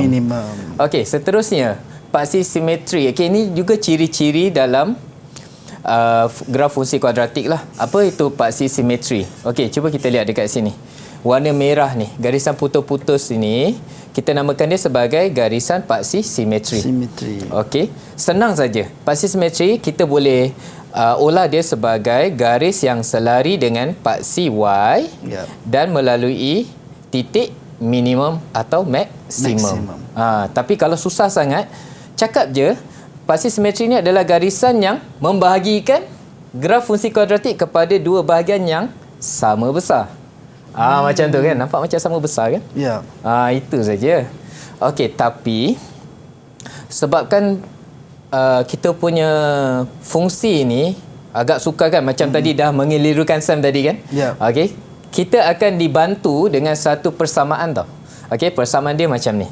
Okey, seterusnya paksi simetri. Okey, ini juga ciri-ciri dalam graf fungsi kuadratik lah. Apa itu paksi simetri? Okey, cuba kita lihat dekat sini. warna merah ni, garisan putus-putus ini, kita namakan dia sebagai garisan paksi simetri. Simetri. Okey, senang saja. Paksi simetri kita boleh olah dia sebagai garis yang selari dengan paksi Y dan melalui titik minimum atau maksimum. Tapi kalau susah sangat, cakap je paksi simetri ni adalah garisan yang membahagikan graf fungsi kuadratik kepada dua bahagian yang sama besar. Macam tu kan? Nampak macam sama besar kan? Ya. Itu saja. Okey, tapi sebabkan kita punya fungsi ni agak sukar kan? Macam tadi dah mengelirukan Sam tadi kan? Ya. Okey, kita akan dibantu dengan satu persamaan tau. Okey, persamaan dia macam ni.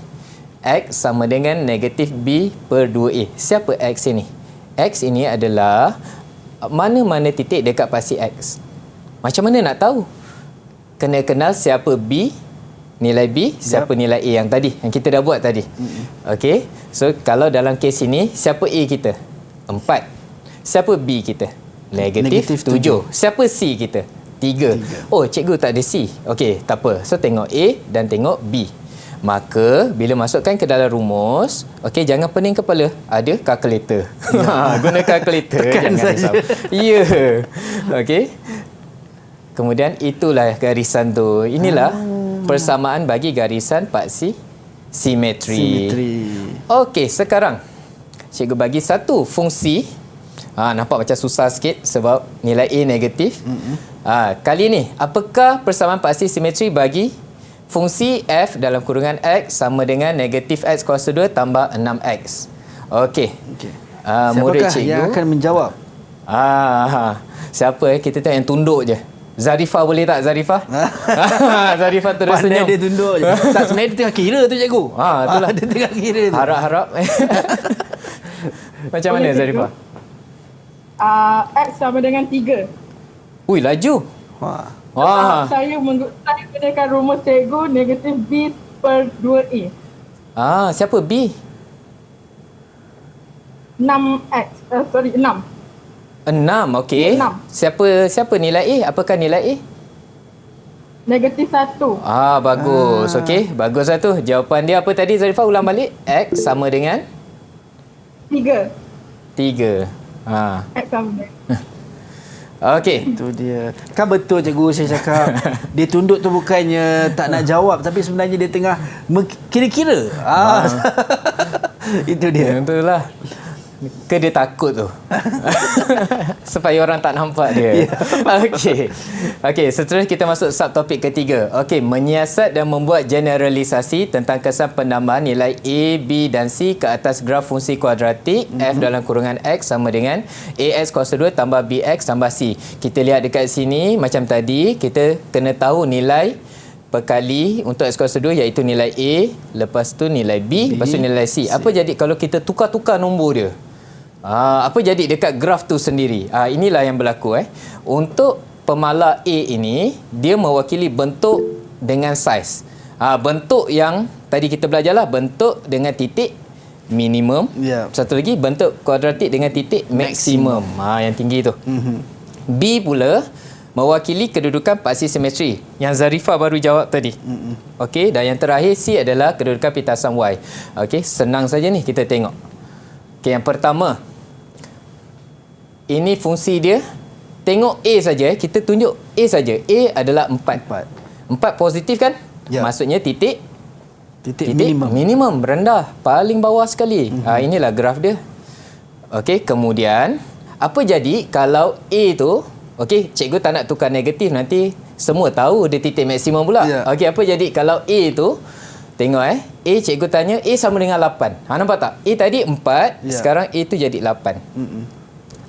X sama dengan negatif B per 2A. Siapa X ini? X ini adalah mana-mana titik dekat paksi X. Macam mana nak tahu? Kena kenal siapa B, nilai B, siapa nilai A yang tadi, yang kita dah buat tadi. Okey. So kalau dalam kes ini, siapa A kita? 4. Siapa B kita? Negatif 7. Siapa C kita? 3. Oh, cikgu tak ada C. Okey, tak apa. So tengok A dan tengok B. Maka bila masukkan ke dalam rumus, okey, jangan pening kepala, ada kalkulator. Guna kalkulator. Tekan saja. Ya. Okey. Kemudian itulah garisan tu. Inilah persamaan bagi garisan paksi simetri. Okey, sekarang cikgu bagi satu fungsi. Nampak macam susah sikit sebab nilai A negatif. Kali ni, apakah persamaan paksi simetri bagi fungsi f dalam kurungan x sama dengan negatif x kuasa 2 tambah 6x. Okey. Murid cikgu yang akan menjawab? Siapa kita tengok yang tunduk je. Zarifah boleh tak, Zarifah? Zarifah terus senyum. Pandai dia tunduk je. Tak, sebenarnya dia tengah kira tu cikgu. Itulah. Dia tengah kira tu. Harap-harap. Macam mana Zarifah? X sama dengan 3. Ui, laju. Saya gunakan rumus cikgu negatif B per 2A. Siapa B? 6x. 6. 6, okey. 6. Siapa nilai A? Apakah nilai A? Negatif 1. Bagus. Okey, bagus lah tu. Jawapan dia apa tadi Zarifah? Ulang balik. X sama dengan 3. 3. X sama dengan Okey. Itu dia. Kan betul cikgu saya cakap. Dia tunduk tu bukannya tak nak jawab, tapi sebenarnya dia tengah kira-kira. Itu dia. Itulah. Ke dia takut tu. Supaya orang tak nampak dia. Okey, seterusnya kita masuk subtopik ketiga. Okey, menyiasat dan membuat generalisasi tentang kesan penambahan nilai A, B dan C ke atas graf fungsi kuadratik f dalam kurungan x sama dengan ax kuasa 2 tambah bx tambah c. Kita lihat dekat sini macam tadi, kita kena tahu nilai perkali untuk x kuasa 2 iaitu nilai A, lepas tu nilai B, lepas tu nilai C. Apa jadi kalau kita tukar-tukar nombor dia? Apa jadi dekat graf tu sendiri? Inilah yang berlaku. Untuk pemala A ini, dia mewakili bentuk dengan saiz. Bentuk yang tadi kita belajarlah, bentuk dengan titik minimum. Satu lagi bentuk kuadratik dengan titik maksimum. Yang tinggi tu. B pula mewakili kedudukan paksi simetri yang Zarifah baru jawab tadi. Okey, dan yang terakhir C adalah kedudukan pitasan Y. Okey, senang saja ni kita tengok. Okey, yang pertama, ini fungsi dia. Tengok A saja, kita tunjuk A saja. A adalah 4. 4 positif kan? Maksudnya titik minimum rendah, paling bawah sekali. Inilah graf dia. Okey, kemudian apa jadi kalau A tu, okey, cikgu tak nak tukar negatif, nanti semua tahu dia titik maksimum pula. Okey, apa jadi kalau A tu, tengok A cikgu tanya A sama dengan 8. Nampak tak? A tadi 4, sekarang A tu jadi 8.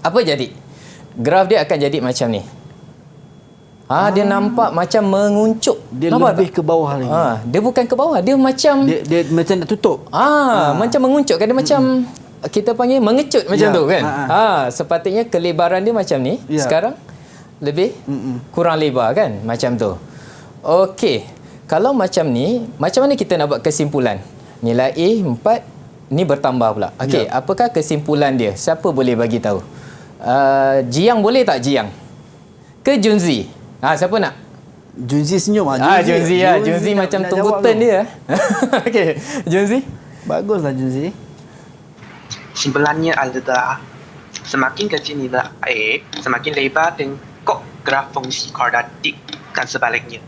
Apa jadi? Graf dia akan jadi macam ni. Dia nampak macam menguncup. Dia nampak lebih tak? ke bawah lagi. Dia bukan ke bawah, dia macam dia macam nak tutup. Macam menguncup kan, dia macam kita panggil mengecut macam tu kan. Sepatutnya kelebaran dia macam ni. Sekarang lebih kurang lebar kan, macam tu. Okey. Kalau macam ni, macam mana kita nak buat kesimpulan? Nilai A 4 ni bertambah pula. Okey, apakah kesimpulan dia? Siapa boleh bagi tahu? Jiang boleh tak, Jiang? Ke Junzi? Siapa nak? Junzi senyum. Junzi Junzi macam nak tunggu jawab turn tu. dia. Okey, Junzi. Baguslah Junzi. Simpulannya adalah semakin kecil nilai A, semakin lebar tengok graf fungsi kuadratik dan sebaliknya.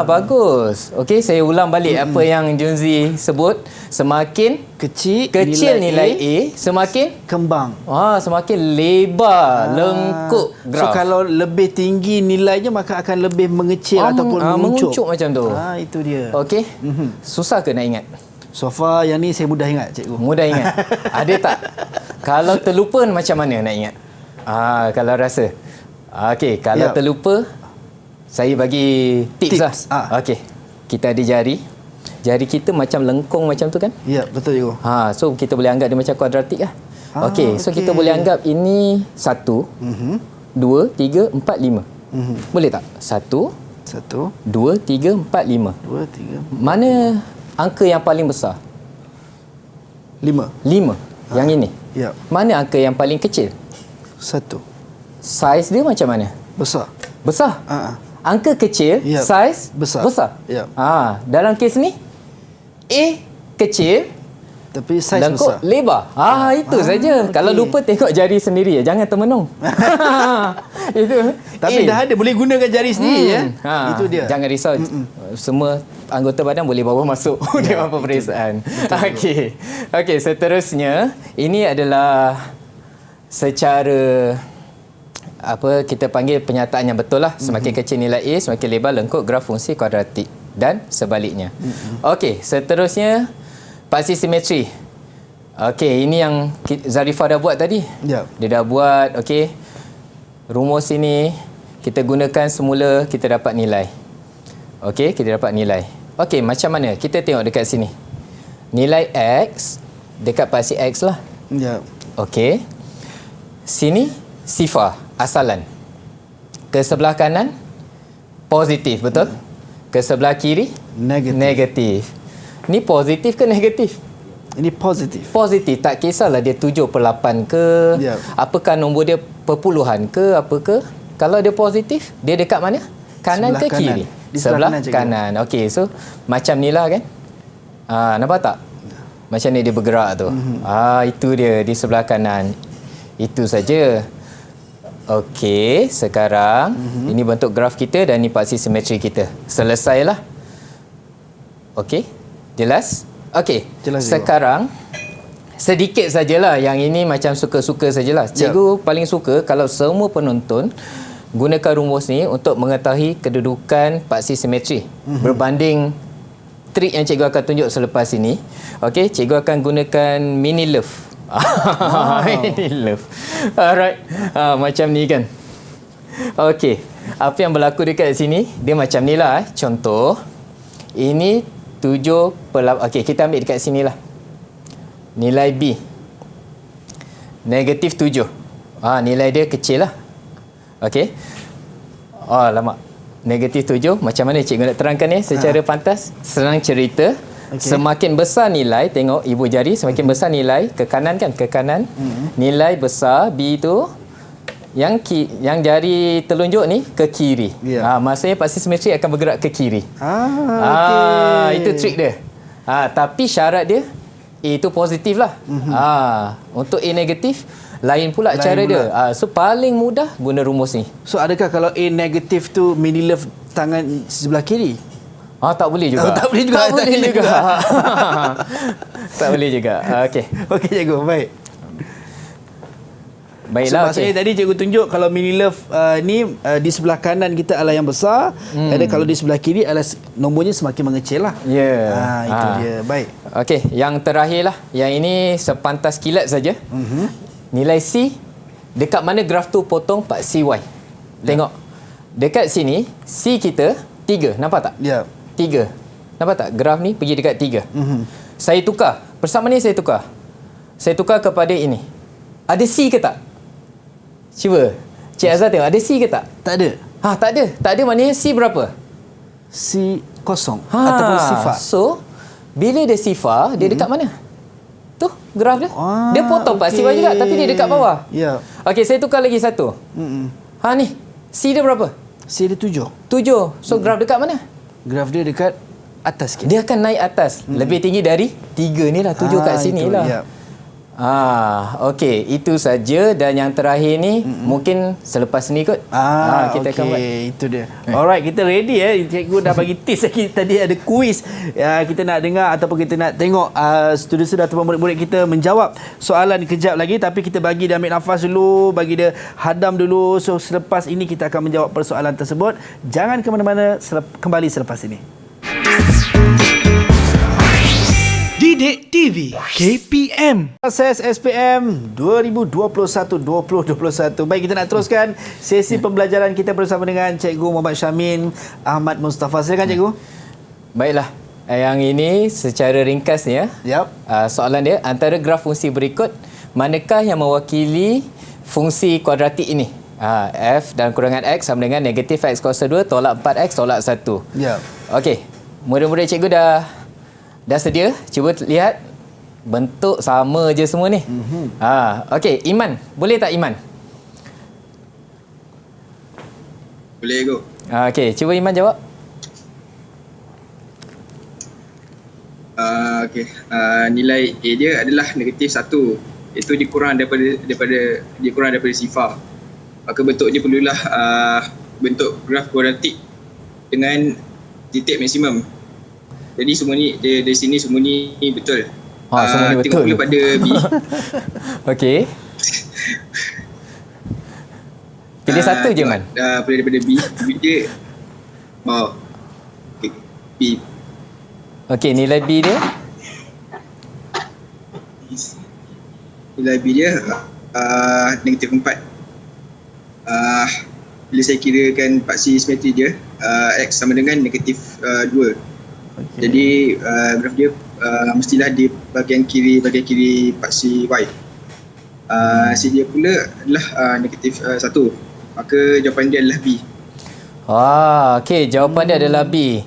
Bagus. Okey, saya ulang balik apa yang Junzi sebut. Semakin Kecil nilai A, semakin kembang. semakin lebar, lengkuk So graf. kalau lebih tinggi nilainya maka akan lebih mengecil ataupun menguncuk macam tu. Itu dia. Okey. Susah ke nak ingat? So far yang ni saya mudah ingat cikgu. Mudah ingat. Ada tak? Kalau terlupa macam mana nak ingat? Kalau rasa. Okey, kalau terlupa saya bagi tips lah. Okey. Kita ada jari. Jari kita macam lengkung macam tu kan? Ya, betul cikgu. So kita boleh anggap dia macam kuadratik lah. Okey, so kita boleh anggap ini 1, 2, 3, 4, 5. Boleh tak? 1, 2, 3, 4, 5. 2, 3. Mana angka yang paling besar? 5. Yang ini. Ya. Mana angka yang paling kecil? 1. Saiz dia macam mana? Besar. Besar. Angka kecil, saiz besar. Ya. Dalam kes ni A kecil tapi saiz lengkuk besar. lebar. Itu saja. okey. Kalau lupa tengok jari sendiri, jangan termenung. Itu. Tapi dah ada, boleh gunakan jari sendiri ya. Itu dia. Jangan risau. Semua anggota badan boleh bawa masuk dalam peperiksaan. Okey, seterusnya ini adalah secara kita panggil penyataan yang betul lah. Semakin kecil nilai A, semakin lebar lengkuk graf fungsi kuadratik dan sebaliknya. Okey, seterusnya paksi simetri. Okey, ini yang Zarifah dah buat tadi. Ya. Dia dah buat. Okey, rumus ini kita gunakan semula, kita dapat nilai. Okey, kita dapat nilai. Okey, macam mana? Kita tengok dekat sini. Nilai X dekat paksi X lah. Ya. Okey. Sini sifar, asalan. Ke sebelah kanan positif, betul? Ke sebelah kiri negatif. Ni positif ke negatif? Ini positif. Positif. Tak kisahlah dia 7/8 ke, apakah nombor dia perpuluhan ke, apa ke. Kalau dia positif, dia dekat mana? Kanan Sebelah ke kanan. kiri? Di sebelah kanan, cikgu. Okey, so macam ni lah kan? Nampak tak? Macam ni dia bergerak tu. Itu dia di sebelah kanan. Itu saja. Okey, sekarang ini bentuk graf kita dan ini paksi simetri kita. Selesailah. Okey, jelas? Okey, sekarang sedikit sajalah. Yang ini macam suka-suka sajalah. Cikgu paling suka kalau semua penonton gunakan rumus ni untuk mengetahui kedudukan paksi simetri berbanding trik yang cikgu akan tunjuk selepas ini. Okey, cikgu akan gunakan mini love. Mini love. Alright. Macam ni kan. Okey, apa yang berlaku dekat sini dia macam ni lah. Contoh, ini 7/8. Okey, kita ambil dekat sini lah. Nilai B negatif 7. Nilai dia kecil lah. Okey. Lama. Negatif 7. Macam mana cikgu nak terangkan ni secara pantas? Senang cerita. Semakin besar nilai, tengok ibu jari, semakin besar nilai ke kanan kan? Ke kanan. Nilai besar B tu yang jari telunjuk ni ke kiri. Maksudnya paksi simetri akan bergerak ke kiri. Itu trik dia. Tapi syarat dia A itu positif lah. Untuk A negatif lain pula cara dia. So paling mudah guna rumus ni. So adakah kalau A negatif tu mini love tangan sebelah kiri? Tak boleh juga. Tak boleh juga. Tak boleh juga. Tak boleh juga. Okey. Okey cikgu, baik. Baiklah. So, maksudnya tadi cikgu tunjuk kalau mini love ni di sebelah kanan kita adalah yang besar, dan kalau di sebelah kiri adalah nombornya semakin mengecil lah. Itu dia. Baik. Okey, yang terakhir lah. Yang ini sepantas kilat saja. Nilai C dekat mana graf tu potong paksi Y. Tengok. Dekat sini C kita 3, nampak tak? Ya. 3. Nampak tak? Graf ni pergi dekat 3. Saya tukar. Bersama ni saya tukar. Saya tukar kepada ini. Ada C ke tak? Cuba. Cik Azhar tengok. Ada C ke tak? Tak ada. Tak ada. Tak ada maknanya C berapa? C kosong. Ataupun sifar. So, bila dia sifar, dia dekat mana? Tu, graf dia. Dia potong paksi Y juga, tapi dia dekat bawah. Ya. Okey, saya tukar lagi satu. Ni. C dia berapa? C ada 7. 7. So graf dekat mana? Graf dia dekat atas sikit. Dia akan naik atas. Lebih tinggi dari 3 ni lah. 7 kat sini itu, lah. ya. Okey, itu saja. Dan yang terakhir ni mungkin selepas ni kot. Kita akan buat. Itu dia. Alright, kita ready Cikgu dah bagi tips lagi. Tadi ada kuis. Kita nak dengar ataupun kita nak tengok student-student ataupun murid-murid kita menjawab soalan kejap lagi, tapi kita bagi dia ambil nafas dulu, bagi dia hadam dulu. So selepas ini kita akan menjawab persoalan tersebut. Jangan ke mana-mana, kembali selepas ini. Didik TV KPM. Proses SPM 2021-2021. Baik, kita nak teruskan sesi pembelajaran kita bersama dengan Cikgu Muhammad Syamin Ahmad Mustafa. Silakan Cikgu. Baiklah. Yang ini secara ringkas ni soalan dia, antara graf fungsi berikut, manakah yang mewakili fungsi kuadratik ini? F dan kurangan X sama dengan negatif X kuasa 2 tolak 4X tolak 1. Okey. Murid-murid cikgu dah sedia? Cuba lihat. Bentuk sama je semua ni. Okey, Iman. Boleh tak Iman? Boleh go. Okey, cuba Iman jawab. Nilai A dia adalah negatif 1. Itu dikurang daripada sifar. Maka bentuk dia perlulah bentuk graf kuadratik dengan titik maksimum. Jadi semua ni dari sini semua ni betul. Semua ni betul. Tengok dulu pada B. Okey. Pilih satu je Man. Daripada B dia B. Okey, nilai B dia? Nilai B dia negatif 4. Bila saya kirakan paksi simetri dia, X sama dengan negatif 2. Jadi graf dia mestilah di bahagian kiri paksi Y. C dia pula adalah negatif 1. Maka jawapan dia adalah B. Okey, jawapan dia adalah B.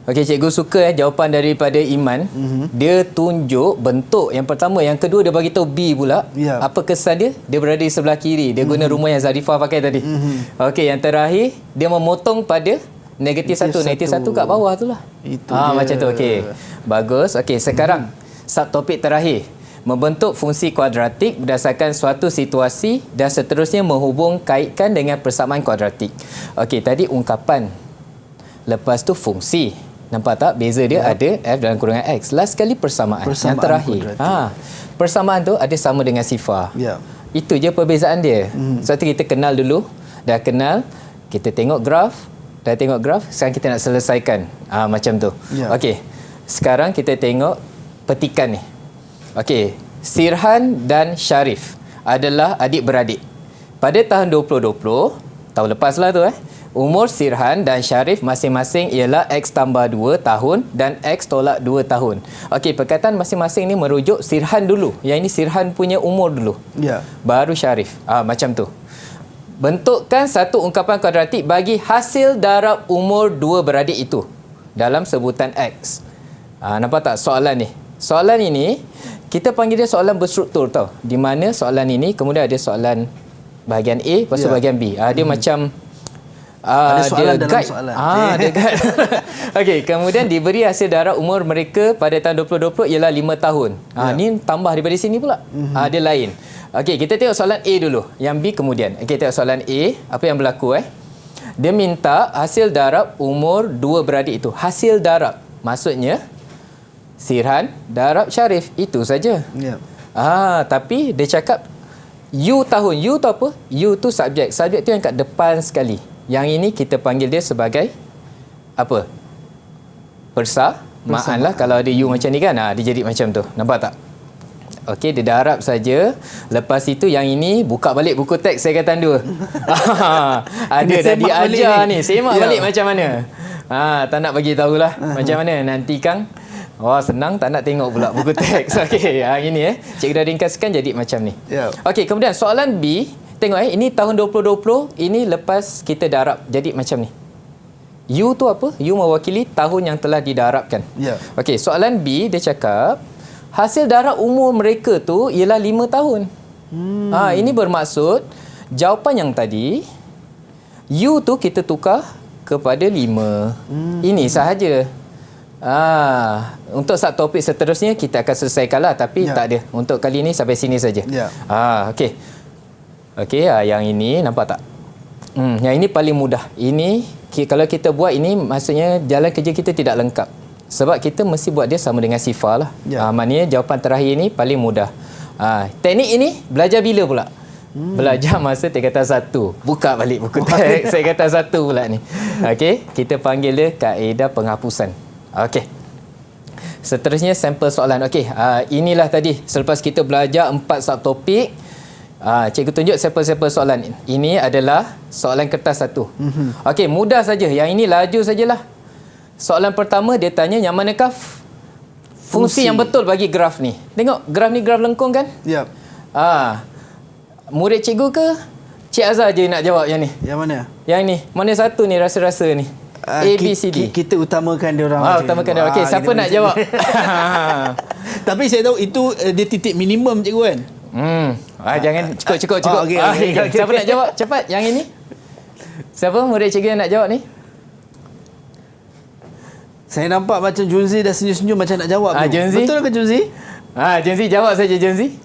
Okey, cikgu suka jawapan daripada Iman. Dia tunjuk bentuk yang pertama, yang kedua dia bagi tahu B pula. Apa kesan dia? Dia berada di sebelah kiri. Dia guna rumus yang Zarifah pakai tadi. Okey, yang terakhir dia memotong pada negatif 1. Negatif 1 kat bawah tu lah. Itu macam tu. Okey. Bagus. Okey, sekarang subtopik terakhir. Membentuk fungsi kuadratik berdasarkan suatu situasi dan seterusnya menghubung kaitkan dengan persamaan kuadratik. Okey, tadi ungkapan. Lepas tu fungsi. Nampak tak? Beza dia ada F dalam kurangan X. Last sekali persamaan. Yang terakhir. Persamaan tu ada sama dengan sifar. Itu je perbezaan dia. Sebab tu kita kenal dulu. Dah kenal. Kita tengok graf. Dah tengok graf, sekarang kita nak selesaikan. Macam tu. Okey. Sekarang kita tengok petikan ni. Okey. Sirhan dan Syarif adalah adik-beradik. Pada tahun 2020, tahun lepas lah tu umur Sirhan dan Syarif masing-masing ialah X tambah 2 tahun dan X tolak 2 tahun. Okey, perkataan masing-masing ni merujuk Sirhan dulu. Yang ini Sirhan punya umur dulu. Baru Syarif. Macam tu. Bentukkan satu ungkapan kuadratik bagi hasil darab umur dua beradik itu dalam sebutan X. Nampak tak soalan ni? Soalan ini, kita panggil dia soalan berstruktur tau. Di mana soalan ini, kemudian ada soalan bahagian A, lepas tu bahagian B. Dia macam... ada soalan dalam guide. soalan. Ada guide. Okey, kemudian diberi hasil darab umur mereka pada tahun 2020 ialah 5 tahun. Ni tambah daripada sini pula. Dia lain. Okey, kita tengok soalan A dulu. Yang B kemudian. Okey, tengok soalan A. Apa yang berlaku Dia minta hasil darab umur dua beradik itu. Hasil darab. Maksudnya, Sirhan darab Syarif. Itu saja. Tapi dia cakap U tahun. U tu apa? U tu subjek. Subjek tu yang kat depan sekali. Yang ini kita panggil dia sebagai apa? Persamaan lah. Kalau ada U macam ni kan. Dia jadi macam tu. Nampak tak? Okey, dia darab saja. Lepas itu yang ini buka balik buku teks saya kata dua. Ada dah diajar ni. Semak balik macam mana. Tak nak bagi tahulah macam mana. Nanti Kang senang tak nak tengok pula buku teks. Okey, ini cikgu dah ringkaskan jadi macam ni. Okey, kemudian soalan B. Tengok ini tahun 2020, ini lepas kita darab jadi macam ni. U tu apa? U mewakili tahun yang telah didarabkan. Okey, soalan B dia cakap hasil darab umur mereka tu ialah 5 tahun. Ini bermaksud jawapan yang tadi U tu kita tukar kepada 5. Ini sahaja. Untuk subtopik seterusnya kita akan selesaikanlah, tapi tak ada. Untuk kali ini sampai sini saja. Okey. Okey, yang ini nampak tak? Yang ini paling mudah. Ini kalau kita buat ini, maksudnya jalan kerja kita tidak lengkap. Sebab kita mesti buat dia sama dengan sifar lah. Maknanya jawapan terakhir ini paling mudah. Teknik ini belajar bila pula? Belajar masa tingkatan 1. Buka balik buku teks tingkatan 1 pula ni. Okey, kita panggil dia kaedah penghapusan. Okey. Seterusnya sampel soalan. Okey, inilah tadi selepas kita belajar 4 subtopik. Cikgu tunjuk sampel-sampel soalan. Ini adalah soalan kertas 1. Okey, mudah saja. Yang ini laju sajalah. Soalan pertama dia tanya yang manakah fungsi yang betul bagi graf ni. Tengok, graf ni graf lengkung kan? Yap. Murid cikgu ke Cik Azhar je nak jawab yang ni? Yang mana? Yang ni. Mana satu ni rasa-rasa ni? A, B, C, D. Kita utamakan dia orang. Utamakan dia orang. Okey, siapa nak jawab? Tapi saya tahu itu dia titik minimum cikgu kan? Jangan cukup. Okay. Siapa nak jawab? Cepat yang ini. Siapa murid cikgu yang nak jawab ni? Saya nampak macam Junzi dah senyum-senyum macam nak jawab. Junzi? Betul ke Junzi? Junzi jawab saja Junzi.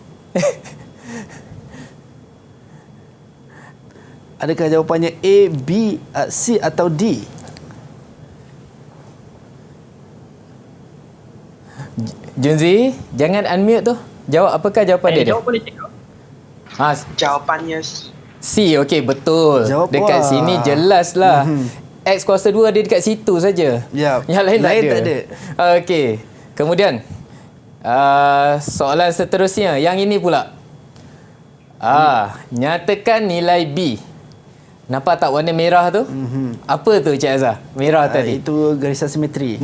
Adakah jawapannya A, B, C atau D? Junzi, jangan unmute tu. Jawab apakah jawapan dia? Jawab boleh cikgu. Jawapannya C. Okey, betul. Dekat sini jelas lah. X kuasa 2 ada dekat situ saja. Yang lain tak ada. Okey. Kemudian soalan seterusnya, yang ini pula. Nyatakan nilai B. Nampak tak warna merah tu? Apa tu Cik Azhar? Merah tadi. Itu garisan simetri.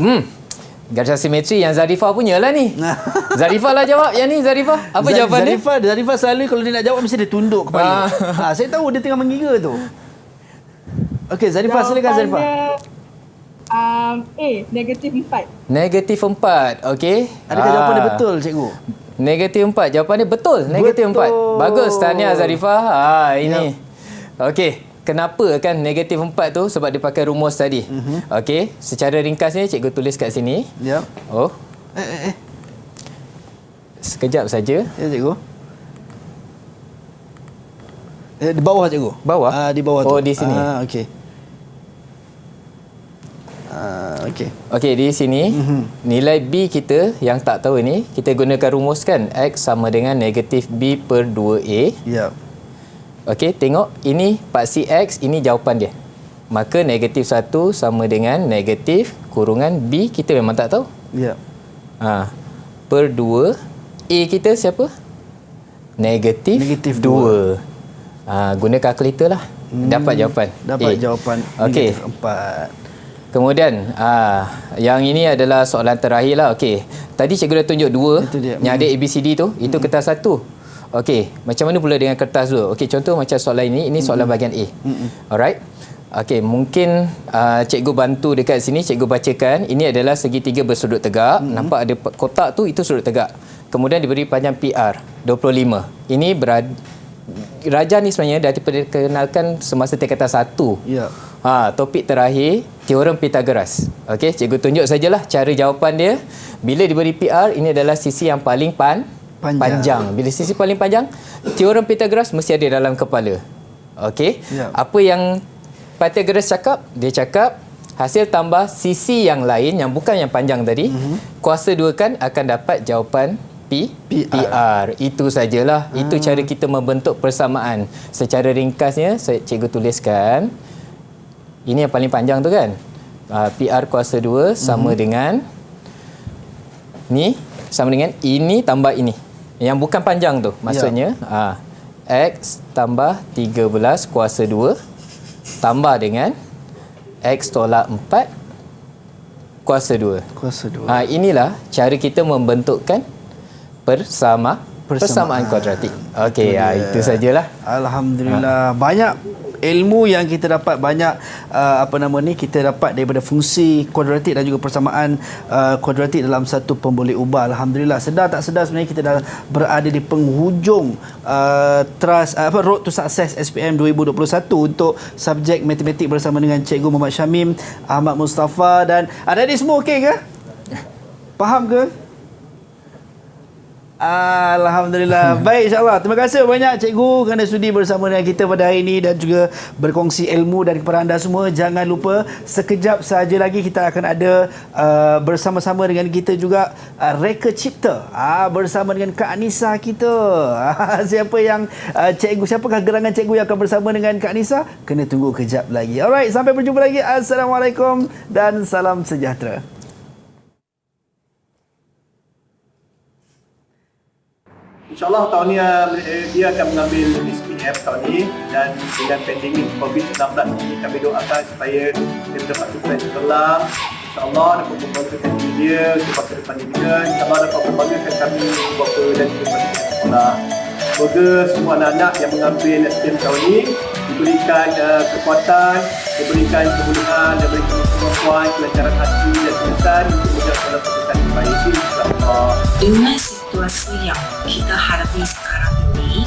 Garisan simetri yang Zarifah punya lah ni. Zarifah lah jawab yang ni. Zarifah, apa jawapan dia? Zarifah selalu kalau dia nak jawab mesti dia tunduk kepala. Saya tahu dia tengah mengira tu. Okey, Zarifah, silakan Zarifah. A, negatif 4. Negatif 4. Okey. Adakah jawapan dia betul, cikgu? Negatif 4. Jawapan dia betul. Negatif 4. Bagus. Tahniah Zarifah. Ini. Okey. Kenapa kan negatif 4 tu? Sebab dia pakai rumus tadi. Okey. Secara ringkasnya cikgu tulis kat sini. Sekejap saja. Ya, cikgu. Di bawah, cikgu. Bawah? Di bawah tu. Di sini. Okey. Okey, di sini nilai B kita yang tak tahu ni, kita gunakan rumus kan, X sama dengan negatif B per 2A. Okey, tengok ini paksi X, ini jawapan dia. Maka negatif 1 sama dengan negatif kurungan B, kita memang tak tahu. Per 2. A kita siapa? Negatif 2. Guna kalkulator lah. Dapat jawapan. Jawapan negatif 4. Kemudian yang ini adalah soalan terakhir lah. Okey. Tadi cikgu dah tunjuk 2 yang ada ABCD tu. Itu kertas 1. Okey. Macam mana pula dengan kertas 2? Okey, contoh macam soalan ini. Ini soalan bahagian A. Alright. Okey, mungkin cikgu bantu dekat sini. Cikgu bacakan. Ini adalah segitiga bersudut tegak. Nampak ada kotak tu, itu sudut tegak. Kemudian diberi panjang PR 25. Ini Raja ni sebenarnya dah diperkenalkan semasa tingkatan 1. Topik terakhir, teorem Pythagoras. Okey, cikgu tunjuk sajalah cara jawapan dia. Bila diberi PR, ini adalah sisi yang paling panjang. Bila sisi paling panjang, teorem Pythagoras mesti ada dalam kepala. Okey. Apa yang Pythagoras cakap? Dia cakap hasil tambah sisi yang lain yang bukan yang panjang tadi, kuasa 2 kan akan dapat jawapan PR. Itu sajalah. Itu cara kita membentuk persamaan. Secara ringkasnya, cikgu tuliskan. Ini yang paling panjang tu kan? PR kuasa 2 sama dengan ni, sama dengan ini tambah ini. Yang bukan panjang tu. Maksudnya, X tambah 13 kuasa 2 tambah dengan X tolak 4 kuasa 2. Inilah cara kita membentukkan persamaan kuadratik. Okey, itu sajalah. Alhamdulillah. Banyak ilmu yang kita dapat banyak kita dapat daripada fungsi kuadratik dan juga persamaan kuadratik dalam satu pemboleh ubah. Alhamdulillah, sedar tak sedar sebenarnya kita dah berada di penghujung Road to Success SPM 2021 untuk subjek matematik bersama dengan Cikgu Muhammad Syamim, Ahmad Mustafa dan adik-adik semua okey ke? Faham ke? Alhamdulillah. Baik, insyaAllah. Terima kasih banyak cikgu kerana sudi bersama dengan kita pada hari ini dan juga berkongsi ilmu dan kepada anda semua. Jangan lupa sekejap saja lagi kita akan ada bersama-sama dengan kita juga Reka Cipta bersama dengan Kak Anissa kita. Siapakah gerangan cikgu yang akan bersama dengan Kak Anissa? Kena tunggu kejap lagi. Alright, sampai berjumpa lagi. Assalamualaikum dan salam sejahtera. InsyaAllah tahun ni dia akan mengambil SPM tahun ni, dan dengan pandemik COVID-19 ini kami doakan supaya dia dapat sukses setelah. InsyaAllah dapat membanggakan diri dia untuk masa depan dia. InsyaAllah dapat membanggakan kami bapa dan kepada sekolah. Semoga semua anak-anak yang mengambil SPM tahun ini diberikan kekuatan, diberikan kemudahan, diberikan kemampuan, kelancaran hati dan tulisan untuk menjaga pemeriksaan yang baik. InsyaAllah. Dengan situasi yang kita hadapi sekarang ini,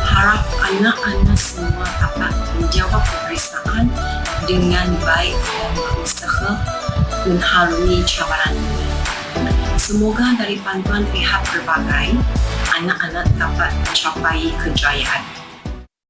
harap anak-anak semua dapat menjawab pemeriksaan dengan baik dan berusaha menghalangi cabaran ini. Semoga dari bantuan pihak berbagai, anak-anak dapat mencapai kejayaan.